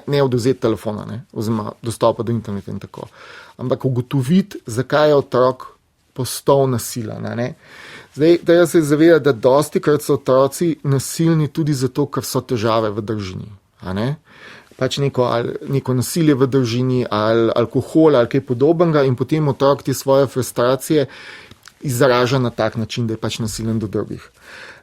ne odvzeti telefona, oziroma dostopa do interneta in tako, ampak ugotoviti, zakaj je otrok postal nasilen. Zdaj, treba se zavedati, da dostikrat so otroci nasilni tudi zato, ker so težave v družini. Pač neko nasilje v družini, ali alkohol, ali kaj podobnega, in potem otrok te svoje frustracije izraža na tak način, da je pač nasilen do drugih.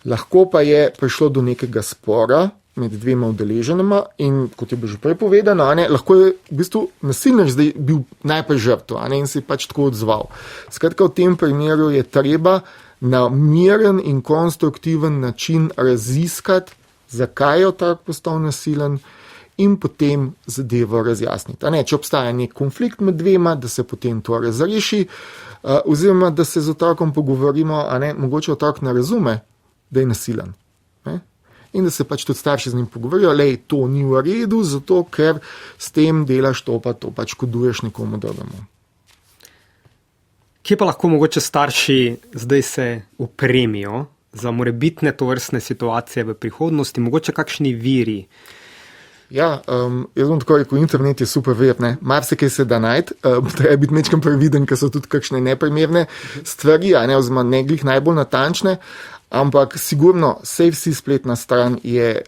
Lahko pa je prišlo do nekega spora med dvema udeleženima in, kot je bilo že prej povedano, lahko je v bistvu nasilnež zdaj bil najprej žrtev in se je pač tako odzval. Skratka, v tem primeru je treba na miren in konstruktiven način raziskati, zakaj je otrok postal nasilen, in potem zadevo razjasniti. Če obstaja nek konflikt med dvema, da se potem to razreši, oziroma da se z otrokom pogovorimo, mogoče otrok ne razume, da je nasilen. In da se pač tudi starši z njim pogovorijo, to ni v redu, zato ker s tem delaš to, pa to pač škoduješ nekomu drugemu. Kje pa lahko mogoče starši zdaj se opremijo za morebitne tovrstne situacije v prihodnosti, mogoče kakšni viri? Ja, jaz bom tako rekel, internet je super vir, marsikaj se da najti, treba biti mečkam previden, ker so tudi kakšne neprimerne stvari, oziroma ne glih najbolj natančne, ampak sigurno SafeSea spletna stran je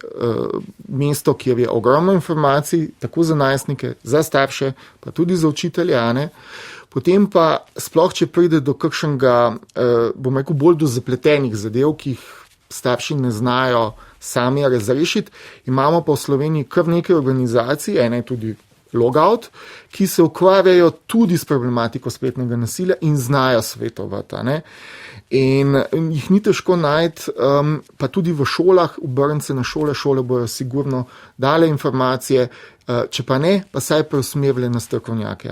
mesto, kjer je ogromno informacij, tako za najstnike, za starše, pa tudi za učitelje, Potem pa sploh, če pride do kakšnega, bom rekel, bolj do zapletenih zadev, ki jih starši ne znajo sami razrešiti, imamo pa v Sloveniji kar nekaj organizacij, ena je tudi Logout, ki se ukvarjajo tudi s problematiko spletnega nasilja in znajo svetovati. In jih ni težko najti, pa tudi v šolah, obrniti se na šole bojo sigurno dale informacije, če pa ne, pa saj preusmerili na strokovnjake.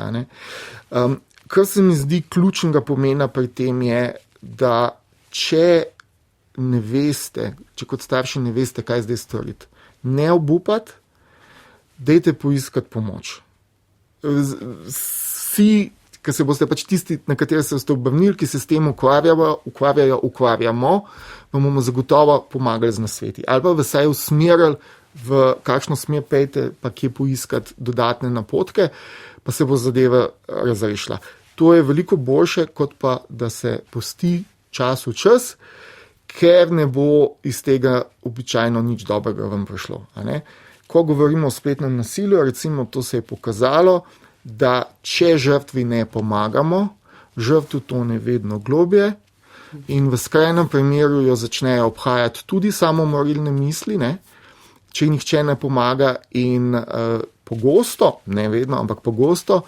Kar se mi zdi ključnega pomena pri tem je, da če kot starši ne veste, kaj zdaj storiti, ne obupati, dajte poiskati pomoč. Vsi, ki se boste pač tisti, na katere se boste obrnili, ki se s tem ukvarjamo, vam bomo zagotovo pomagali z nasveti. Ali pa vsaj usmerili, v kakšno smer pejte, pa kje poiskati dodatne napotke, pa se bo zadeva razrešila. To je veliko boljše, kot pa, da se pusti čas v čas, ker ne bo iz tega običajno nič dobrega vam prišlo. Ko govorimo o spletnem nasilju, recimo to se je pokazalo, da če žrtvi ne pomagamo, žrtvu to ne vedno globje in v skrajnem primeru jo začnejo obhajati tudi samomorilne misli, če nihče ne pomaga in pogosto, ne vedno, ampak pogosto,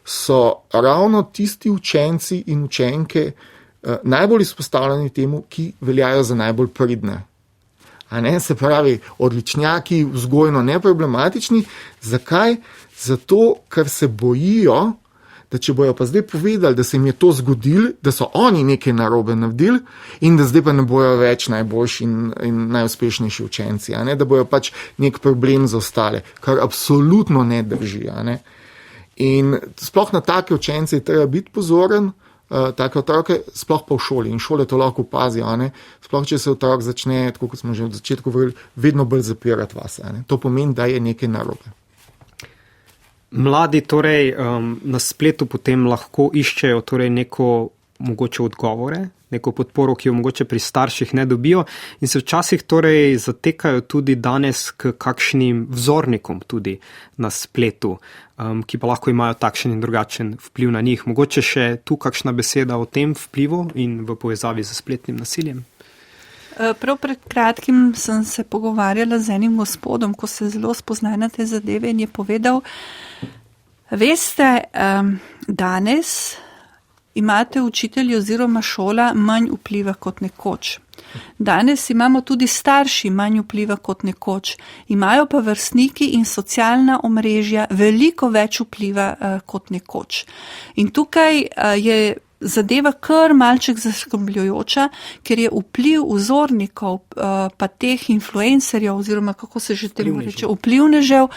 so ravno tisti učenci in učenke najbolj izpostavljeni temu, ki veljajo za najbolj pridne. Se pravi, odličnjaki, vzgojno neproblematični. Zakaj? Zato, ker se bojijo, da če bojo pa zdaj povedali, da se jim je to zgodilo, da so oni nekaj narobe naredili in da zdaj pa ne bojo več najboljši in najuspešnejši učenci, da bojo pač nek problem za ostale, kar absolutno ne drži. In sploh na take učence je treba biti pozoren, take otroke, sploh pa v šoli. In šole to lahko opazijo, sploh če se otrok začne, tako kot smo že od začetka govorili, vedno bolj zapirati vase. To pomeni, da je nekaj narobe. Mladi torej na spletu potem lahko iščejo torej neko mogoče odgovore, neko podporo, ki jo mogoče pri starših ne dobijo in se včasih torej zatekajo tudi danes k kakšnim vzornikom tudi na spletu, ki pa lahko imajo takšen in drugačen vpliv na njih. Mogoče še tu kakšna beseda o tem vplivu in v povezavi z spletnim nasiljem? Prav pred kratkim sem se pogovarjala z enim gospodom, ko se zelo spozna na te zadeve in je povedal, veste, danes imate učitelji oziroma šola manj vpliva kot nekoč. Danes imamo tudi starši manj vpliva kot nekoč. Imajo pa vrstniki in socialna omrežja veliko več vpliva kot nekoč. In tukaj je zadeva kar malček zaskrbljujoča, ker je vpliv vzornikov pa teh influencerjev oziroma kako se že temu reče, vplivnežev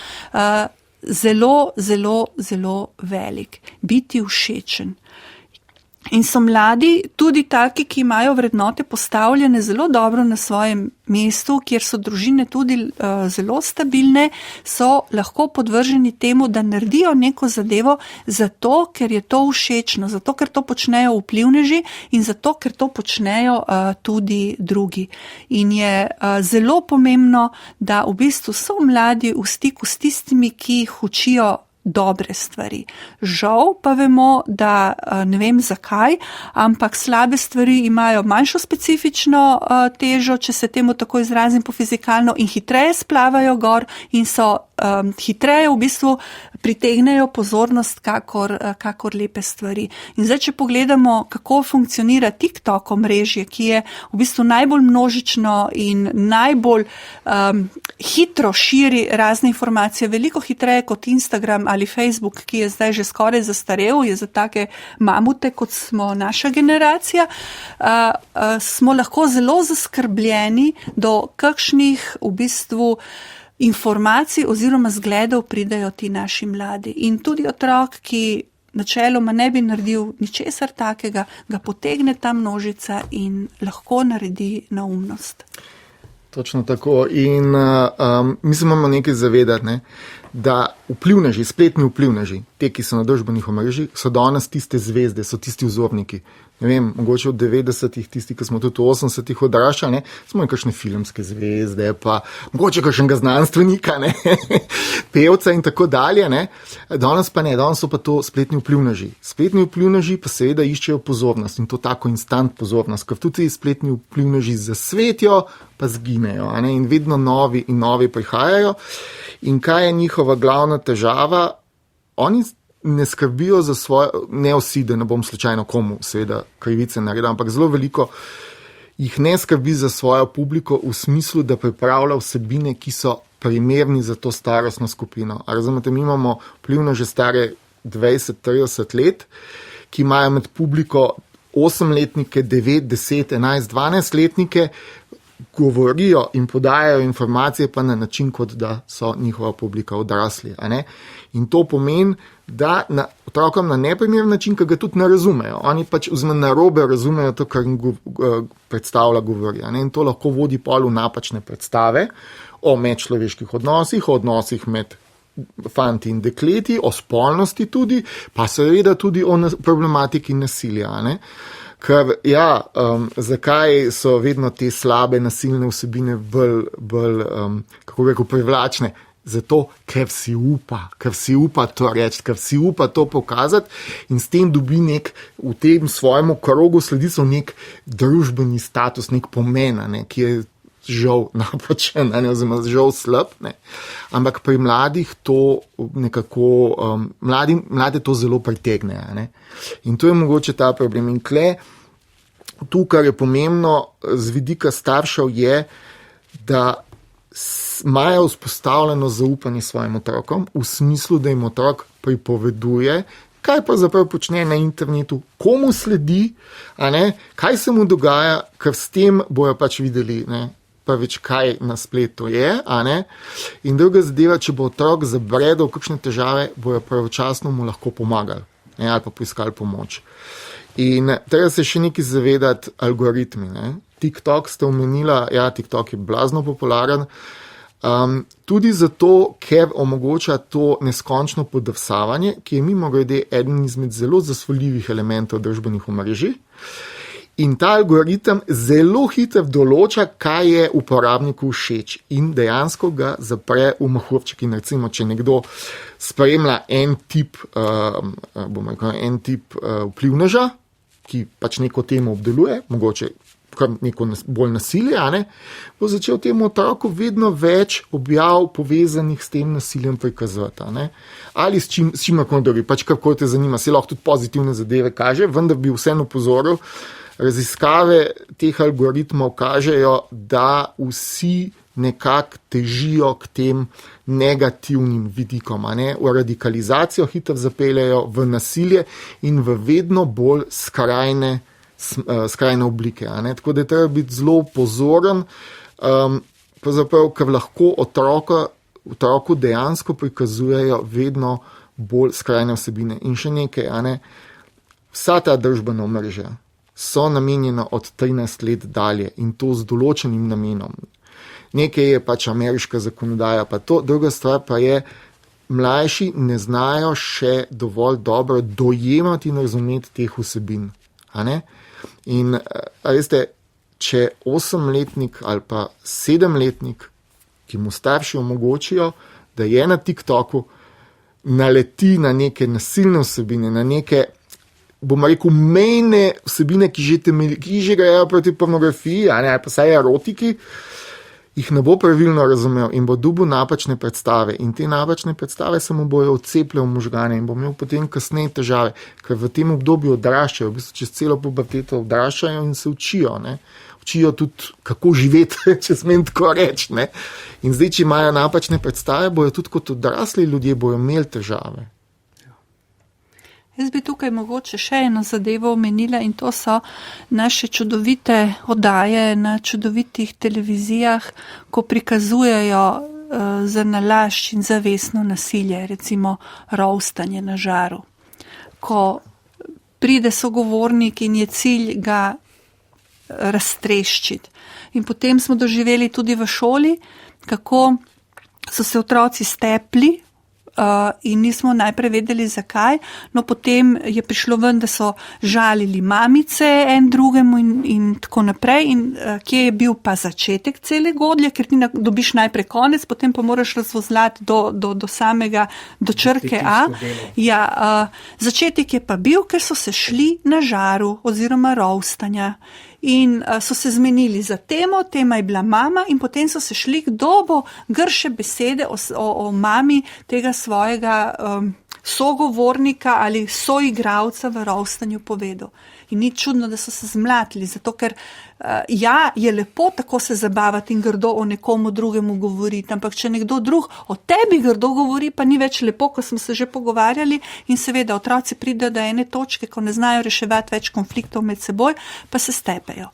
zelo, zelo, zelo velik. Biti všečen. In so mladi tudi taki, ki imajo vrednote postavljene zelo dobro na svojem mestu, kjer so družine tudi zelo stabilne, so lahko podvrženi temu, da naredijo neko zadevo zato, ker je to všečno, zato, ker to počnejo vplivneži in zato, ker to počnejo tudi drugi. In je zelo pomembno, da v bistvu so mladi v stiku s tistimi, ki jih učijo dobre stvari. Žal pa vemo, da ne vem zakaj, ampak slabe stvari imajo manjšo specifično težo, če se temu tako izrazim po fizikalno, in hitreje splavajo gor in so hitreje v bistvu pritegnejo pozornost kakor lepe stvari. In zdaj, če pogledamo, kako funkcionira TikTok omrežje, ki je v bistvu najbolj množično in najbolj hitro širi razne informacije, veliko hitreje kot Instagram ali Facebook, ki je zdaj že skoraj zastarel, je za take mamute, kot smo naša generacija, smo lahko zelo zaskrbljeni, do kakšnih v bistvu informacij oziroma zgledov pridajo ti naši mladi. In tudi otrok, ki načeloma ne bi naredil ničesar takega, ga potegne ta množica in lahko naredi neumnost. Točno tako. In mi se moramo nekaj zavedati, ne? Da vplivneži, spletni vplivneži, te, ki so na družbenih omrežjih, so danes tiste zvezde, so tisti vzorniki. Ne vem, mogoče v 90-ih, tisti, ki smo tudi v 80-ih odraščali, smo kakšne filmske zvezde, pa mogoče kakšnega znanstvenika, ne? Pevca in tako dalje. Ne? Danes pa ne, danes so pa to spletni vplivneži. Spletni vplivneži pa seveda iščejo pozornost in to tako instant pozornost, ker tudi spletni vplivneži zasvetijo, pa zginejo, ne? In vedno novi in novi prihajajo. In kaj je njihova glavna težava? Oni ne skrbijo za svoje, ne vsi, da ne bom slučajno komu seveda krivice naredil, ampak zelo veliko jih ne skrbi za svojo publiko v smislu, da pripravlja vsebine, ki so primerni za to starostno skupino. A razumete, mi imamo vplivno že stare 20-30 let, ki imajo med publiko 8-letnike, 9, 10, 11, 12-letnike, govorijo in podajajo informacije pa na način, kot da so njihova publika odrasli. A ne? In to pomeni, da otrokom na neprimeren način, ki ga tudi ne razumejo. Oni pač narobe razumejo to, kar jim predstavlja govori. In to lahko vodi pol v napačne predstave o medčloveških odnosih, o odnosih med fanti in dekleti, o spolnosti tudi, pa seveda tudi o problematiki nasilja. Ne? Ker, zakaj so vedno te slabe nasilne vsebine bolj kako rekel, privlačne? Zato, ker si upa to reči, ker si upa to pokazati in s tem dobi v tem svojemu krogu sledilcev nek družbeni status, nek pomen, ki je žal napačen, oziroma žal slab. Ne. Ampak pri mladih to nekako, mlade to zelo pritegne. Ne. In to je mogoče ta problem. In tu, kar je pomembno z vidika staršev, je, da imajo vzpostavljeno zaupanje svojim otrokom, v smislu, da jim otrok pripoveduje, kaj pa zapravo počne na internetu, komu sledi, kaj se mu dogaja, ker s tem bojo pač videli, prvič, kaj na spletu je, in druga zadeva, če bo otrok zabredel kakšne težave, bojo pravočasno mu lahko pomagali, ali pa poiskali pomoč. In treba se še nekaj zavedati algoritmi. TikTok ste omenila, TikTok je blazno popularen. Tudi zato, ker omogoča to neskončno podrsavanje, ki je mimogrede eden izmed zelo zasvoljivih elementov družbenih omrežij. In ta algoritem zelo hitro določa, kaj je uporabniku všeč in dejansko ga zapre v mehurček. In recimo, če nekdo spremlja en tip vplivneža, ki pač neko temo obdeluje, mogoče kar neko bolj nasilje, bo začel temu otroku vedno več objav povezanih s tem nasiljem prikazovati. Ali s čimerkoli drugim, pač kako te zanima, se lahko tudi pozitivne zadeve kaže, vendar bi vseeno opozoril, raziskave teh algoritmov kažejo, da vsi nekako težijo k tem negativnim vidikom. V radikalizacijo hitro zapeljejo, v nasilje in v vedno bolj skrajne oblike. Tako da je treba biti zelo pozoren, ker lahko otroku dejansko prikazujejo vedno bolj skrajne vsebine. In še nekaj, vsa ta družbena omrežja so namenjena od 13 let dalje in to z določenim namenom. Nekaj je pač ameriška zakonodaja, pa to, druga stvar pa je, mlajši ne znajo še dovolj dobro dojemati in razumeti teh vsebin. In veste, če 8-letnik ali pa 7-letnik, ki mu starši omogočijo, da je na TikToku, naleti na neke nasilne vsebine, na neke, bomo rekel, mejne vsebine, ki že grejo proti pornografiji, ali pa saj erotiki, jih ne bo pravilno razumel in bo dobil napačne predstave. In te napačne predstave se mu bojo odcepile v možgane in bo imel potem kasneje težave, ker v tem obdobju odraščajo, v bistvu čez celo puberteto odraščajo in se učijo. Učijo tudi, kako živeti, če smem tako reči. In zdaj, če imajo napačne predstave, bojo tudi kot odrasli ljudje bojo imeli težave. Jaz bi tukaj mogoče še eno zadevo omenila in to so naše čudovite oddaje na čudovitih televizijah, ko prikazujejo za nalašč in zavestno nasilje, recimo rovstanje na žaru. Ko pride sogovornik in je cilj ga raztreščiti. In potem smo doživeli tudi v šoli, kako so se otroci stepli, in nismo najprej vedeli zakaj, no potem je prišlo ven, da so žalili mamice en drugemu in tako naprej in kje je bil pa začetek cele godlje, ker ti dobiš najprej konec, potem pa moraš razvozlati do črke A. Ja, začetek je pa bil, ker so se šli na žaru oziroma rovstanja. In so se zmenili za temo, tema je bila mama in potem so se šli, kdo bo grše besede o mami tega svojega sogovornika ali soigravca v rovstanju povedal. In ni čudno, da so se zmlatili, zato ker je lepo tako se zabavati in grdo o nekomu drugemu govoriti, ampak če nekdo drug o tebi grdo govori, pa ni več lepo, ko smo se že pogovarjali in seveda otroci pridejo do ene točke, ko ne znajo reševati več konfliktov med seboj, pa se stepejo.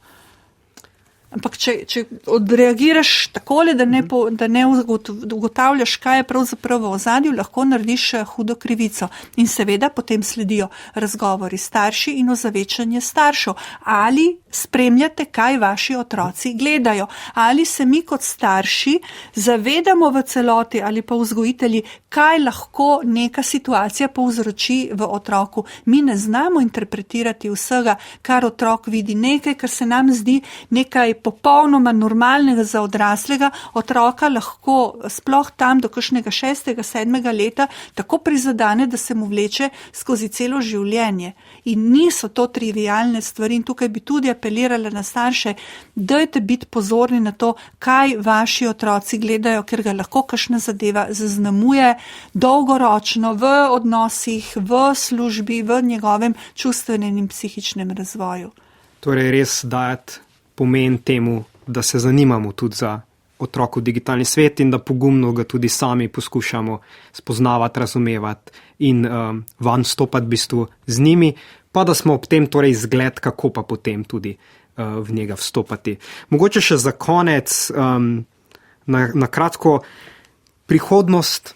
Ampak če odreagiraš takole, da ne ugotavljaš, kaj je pravzaprav v ozadju, lahko narediš hudo krivico. In seveda potem sledijo razgovori starši in ozaveščanje staršev. Ali spremljate, kaj vaši otroci gledajo? Ali se mi kot starši zavedamo v celoti ali pa vzgojitelji, kaj lahko neka situacija povzroči v otroku? Mi ne znamo interpretirati vsega, kar otrok vidi. Nekaj, kar se nam zdi nekaj popolnoma normalnega za odraslega, otroka lahko sploh tam do kakšnega 6., 7. leta tako prizadene, da se mu vleče skozi celo življenje. In niso to trivialne stvari in tukaj bi tudi apelirala na starše, dajte biti pozorni na to, kaj vaši otroci gledajo, ker ga lahko kakšna zadeva zaznamuje dolgoročno v odnosih, v službi, v njegovem čustvenem in psihičnem razvoju. Torej res dajati pomen temu, da se zanimamo tudi za otrokov digitalni svet in da pogumno ga tudi sami poskušamo spoznavati, razumevati in van stopati v bistvu z njimi, pa da smo ob tem torej zgled, kako pa potem tudi v njega vstopati. Mogoče še za konec, na kratko, prihodnost,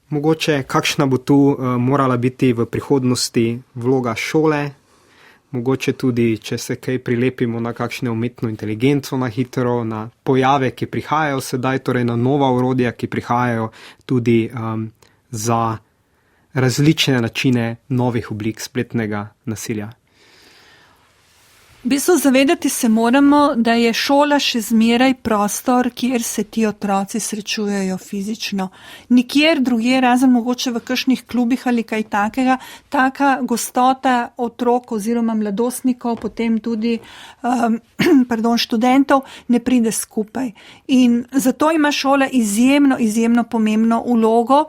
mogoče kakšna bo tu morala biti v prihodnosti vloga šole, mogoče tudi, če se kaj prilepimo na kakšno umetno inteligenco na hitro, na pojave, ki prihajajo sedaj, torej na nova orodja, ki prihajajo tudi za različne načine novih oblik spletnega nasilja. V bistvu zavedati se moramo, da je šola še zmeraj prostor, kjer se ti otroci srečujejo fizično. Nikjer drugje, razen mogoče v kakšnih klubih ali kaj takega, taka gostota otrok oziroma mladostnikov, potem tudi študentov, ne pride skupaj. In zato ima šola izjemno pomembno vlogo,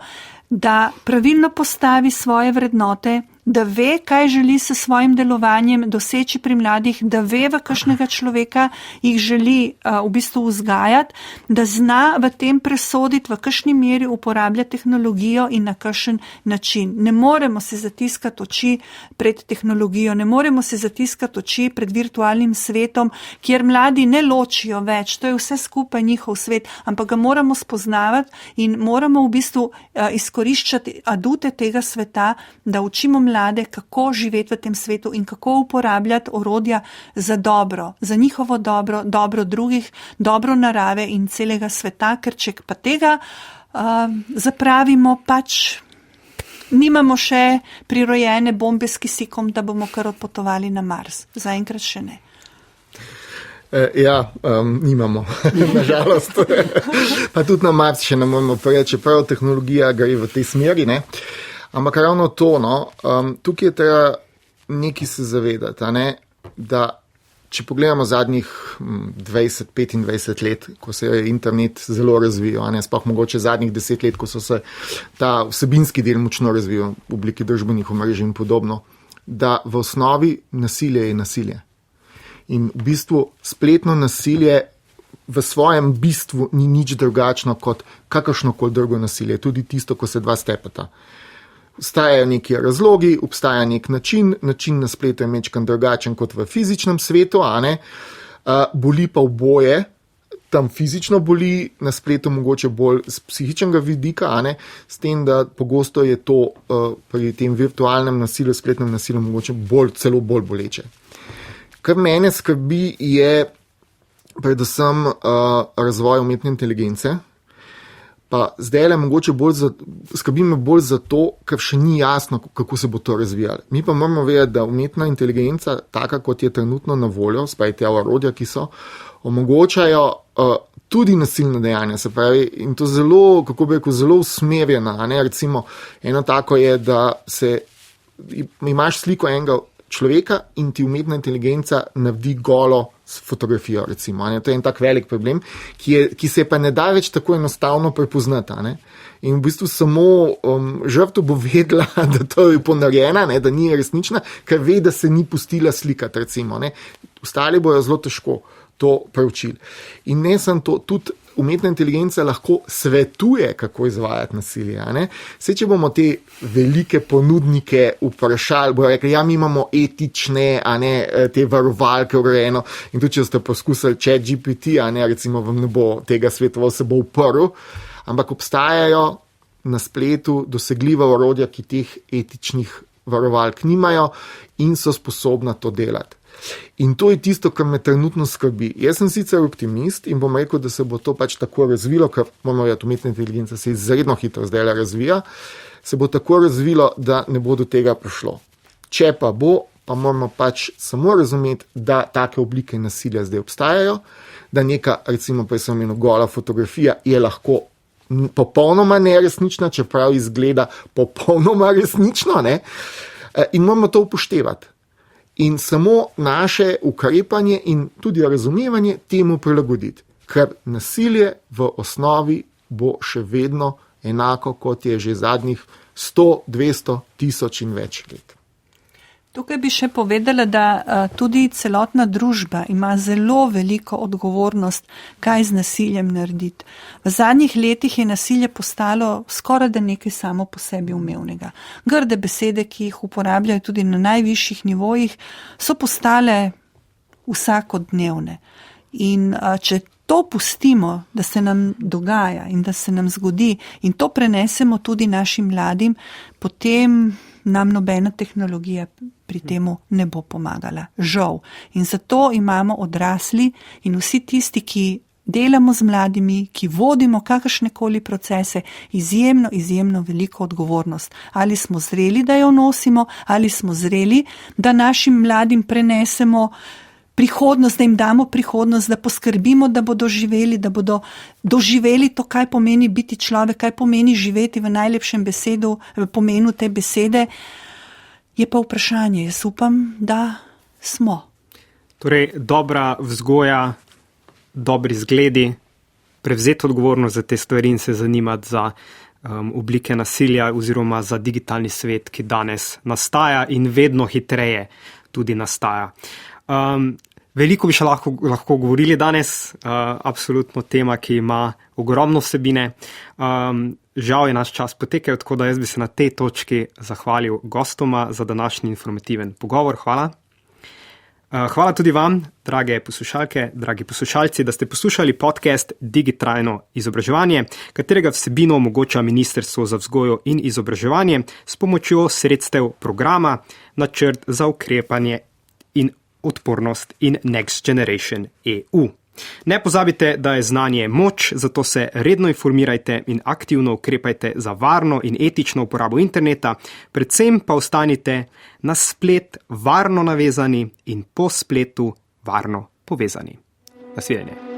da pravilno postavi svoje vrednote, da ve, kaj želi s svojim delovanjem doseči pri mladih, da ve, v kakšnega človeka jih želi v bistvu vzgajati, da zna v tem presoditi, v kakšni meri uporablja tehnologijo in na kakšen način. Ne moremo se zatiskati oči pred tehnologijo, ne moremo se zatiskati oči pred virtualnim svetom, kjer mladi ne ločijo več, to je vse skupaj njihov svet, ampak ga moramo spoznavati in moramo v bistvu izkoriščati adute tega sveta, da učimo mlade, kako živeti v tem svetu in kako uporabljati orodja za dobro, za njihovo dobro, dobro drugih, dobro narave in celega sveta, ker če pa tega zapravimo, pač nimamo še prirojene bombe s kisikom, da bomo kar odpotovali na Mars. Zaenkrat še ne. Nimamo, nažalost. Pa tudi na Mars še ne moremo preveč, čeprav tehnologija gre v tej smeri, ne? Ampak ravno to, tukaj je treba nekaj se zavedati, da če pogledamo zadnjih 20-25 let, ko se je internet zelo razvijal, sploh mogoče zadnjih 10 let, ko so se ta vsebinski del močno razvijal v obliki družbenih omrežij in podobno, da v osnovi nasilje je nasilje. In v bistvu spletno nasilje v svojem bistvu ni nič drugačno kot kakršnokoli drugo nasilje, tudi tisto, ko se dva stepata. Obstajajo neki razlogi, obstaja nek način na spletu je mečkan drugačen kot v fizičnem svetu, boli pa oboje, tam fizično boli, na spletu mogoče bolj z psihičnega vidika, s tem, da pogosto je to pri tem virtualnem nasilju, spletnem nasilju mogoče celo bolj boleče. Kar mene skrbi je predvsem razvoj umetne inteligence, pa zdaj mogoče skrbi me bolj zato, ker še ni jasno, kako se bo to razvijalo. Mi pa moramo vedeti, da umetna inteligenca, taka kot je trenutno na voljo, spaj te orodja, ki so, omogočajo tudi nasilne dejanja, se pravi, in to zelo, kako bi rekel, zelo usmerjena. Recimo, eno tako je, da imaš sliko enega človeka in ti umetna inteligenca naredi golo fotografijo, recimo. To je en tak velik problem, ki se pa ne da več tako enostavno prepoznati. In v bistvu samo žrtev bo vedela, da to je ponarejena, da ni resnična, ker ve, da se ni pustila slikati, recimo. Ostali bojo zelo težko to preučili. In ne samo to, tudi umetna inteligenca lahko svetuje, kako izvajati nasilje. Saj, če bomo te velike ponudnike vprašali, bojo rekli, mi imamo etične, te varovalke urejeno, in tudi, če ste poskusili ChatGPT, recimo vam ne bo tega svetoval, se bo uprl, ampak obstajajo na spletu dosegljiva orodja, ki teh etičnih varovalk nimajo in so sposobna to delati. In to je tisto, kar me trenutno skrbi. Jaz sem sicer optimist in bom rekel, da se bo to pač tako razvilo, ker moramo vedeti, umetna inteligenca se izredno hitro zdaj razvija, se bo tako razvilo, da ne bo do tega prišlo. Če pa bo, pa moramo pač samo razumeti, da take oblike nasilja zdaj obstajajo, da neka, recimo, prej sem omenil, gola fotografija je lahko popolnoma neresnična, čeprav izgleda popolnoma resnično, in moramo to upoštevati. In samo naše ukrepanje in tudi razumevanje temu prilagoditi. Ker nasilje v osnovi bo še vedno enako, kot je že zadnjih 100, 200, 1000 in več let. Tukaj bi še povedala, da tudi celotna družba ima zelo veliko odgovornost, kaj z nasiljem narediti. V zadnjih letih je nasilje postalo skoraj da nekaj samo po sebi umevnega. Grde besede, ki jih uporabljajo tudi na najvišjih nivojih, so postale vsakodnevne. In če to pustimo, da se nam dogaja in da se nam zgodi in to prenesemo tudi našim mladim, potem nam nobena tehnologija pri temu ne bo pomagala. Žal. In zato imamo odrasli in vsi tisti, ki delamo z mladimi, ki vodimo kakršnekoli procese, izjemno veliko odgovornost. Ali smo zreli, da jo nosimo, ali smo zreli, da našim mladim prenesemo prihodnost, da jim damo prihodnost, da poskrbimo, da bodo živeli, da bodo doživeli to, kaj pomeni biti človek, kaj pomeni živeti v najlepšem pomenu te besede. Je pa vprašanje, jaz upam, da smo. Torej, dobra vzgoja, dobri zgledi, prevzeti odgovornost za te stvari in se zanimati za oblike nasilja oziroma za digitalni svet, ki danes nastaja in vedno hitreje tudi nastaja. Veliko bi še lahko govorili danes, absolutno tema, ki ima ogromno vsebine. Žal je naš čas potekel, tako da jaz bi se na tej točki zahvalil gostoma za današnji informativen pogovor. Hvala. Hvala tudi vam, drage poslušalke, dragi poslušalci, da ste poslušali podcast Digitrajno izobraževanje, katerega vsebino omogoča Ministrstvo za vzgojo in izobraževanje s pomočjo sredstev programa Načrt za ukrepanje in odpornost in Next Generation EU. Ne pozabite, da je znanje moč, zato se redno informirajte in aktivno ukrepajte za varno in etično uporabo interneta, predvsem pa ostanite na splet varno navezani in po spletu varno povezani. Nasvidenje.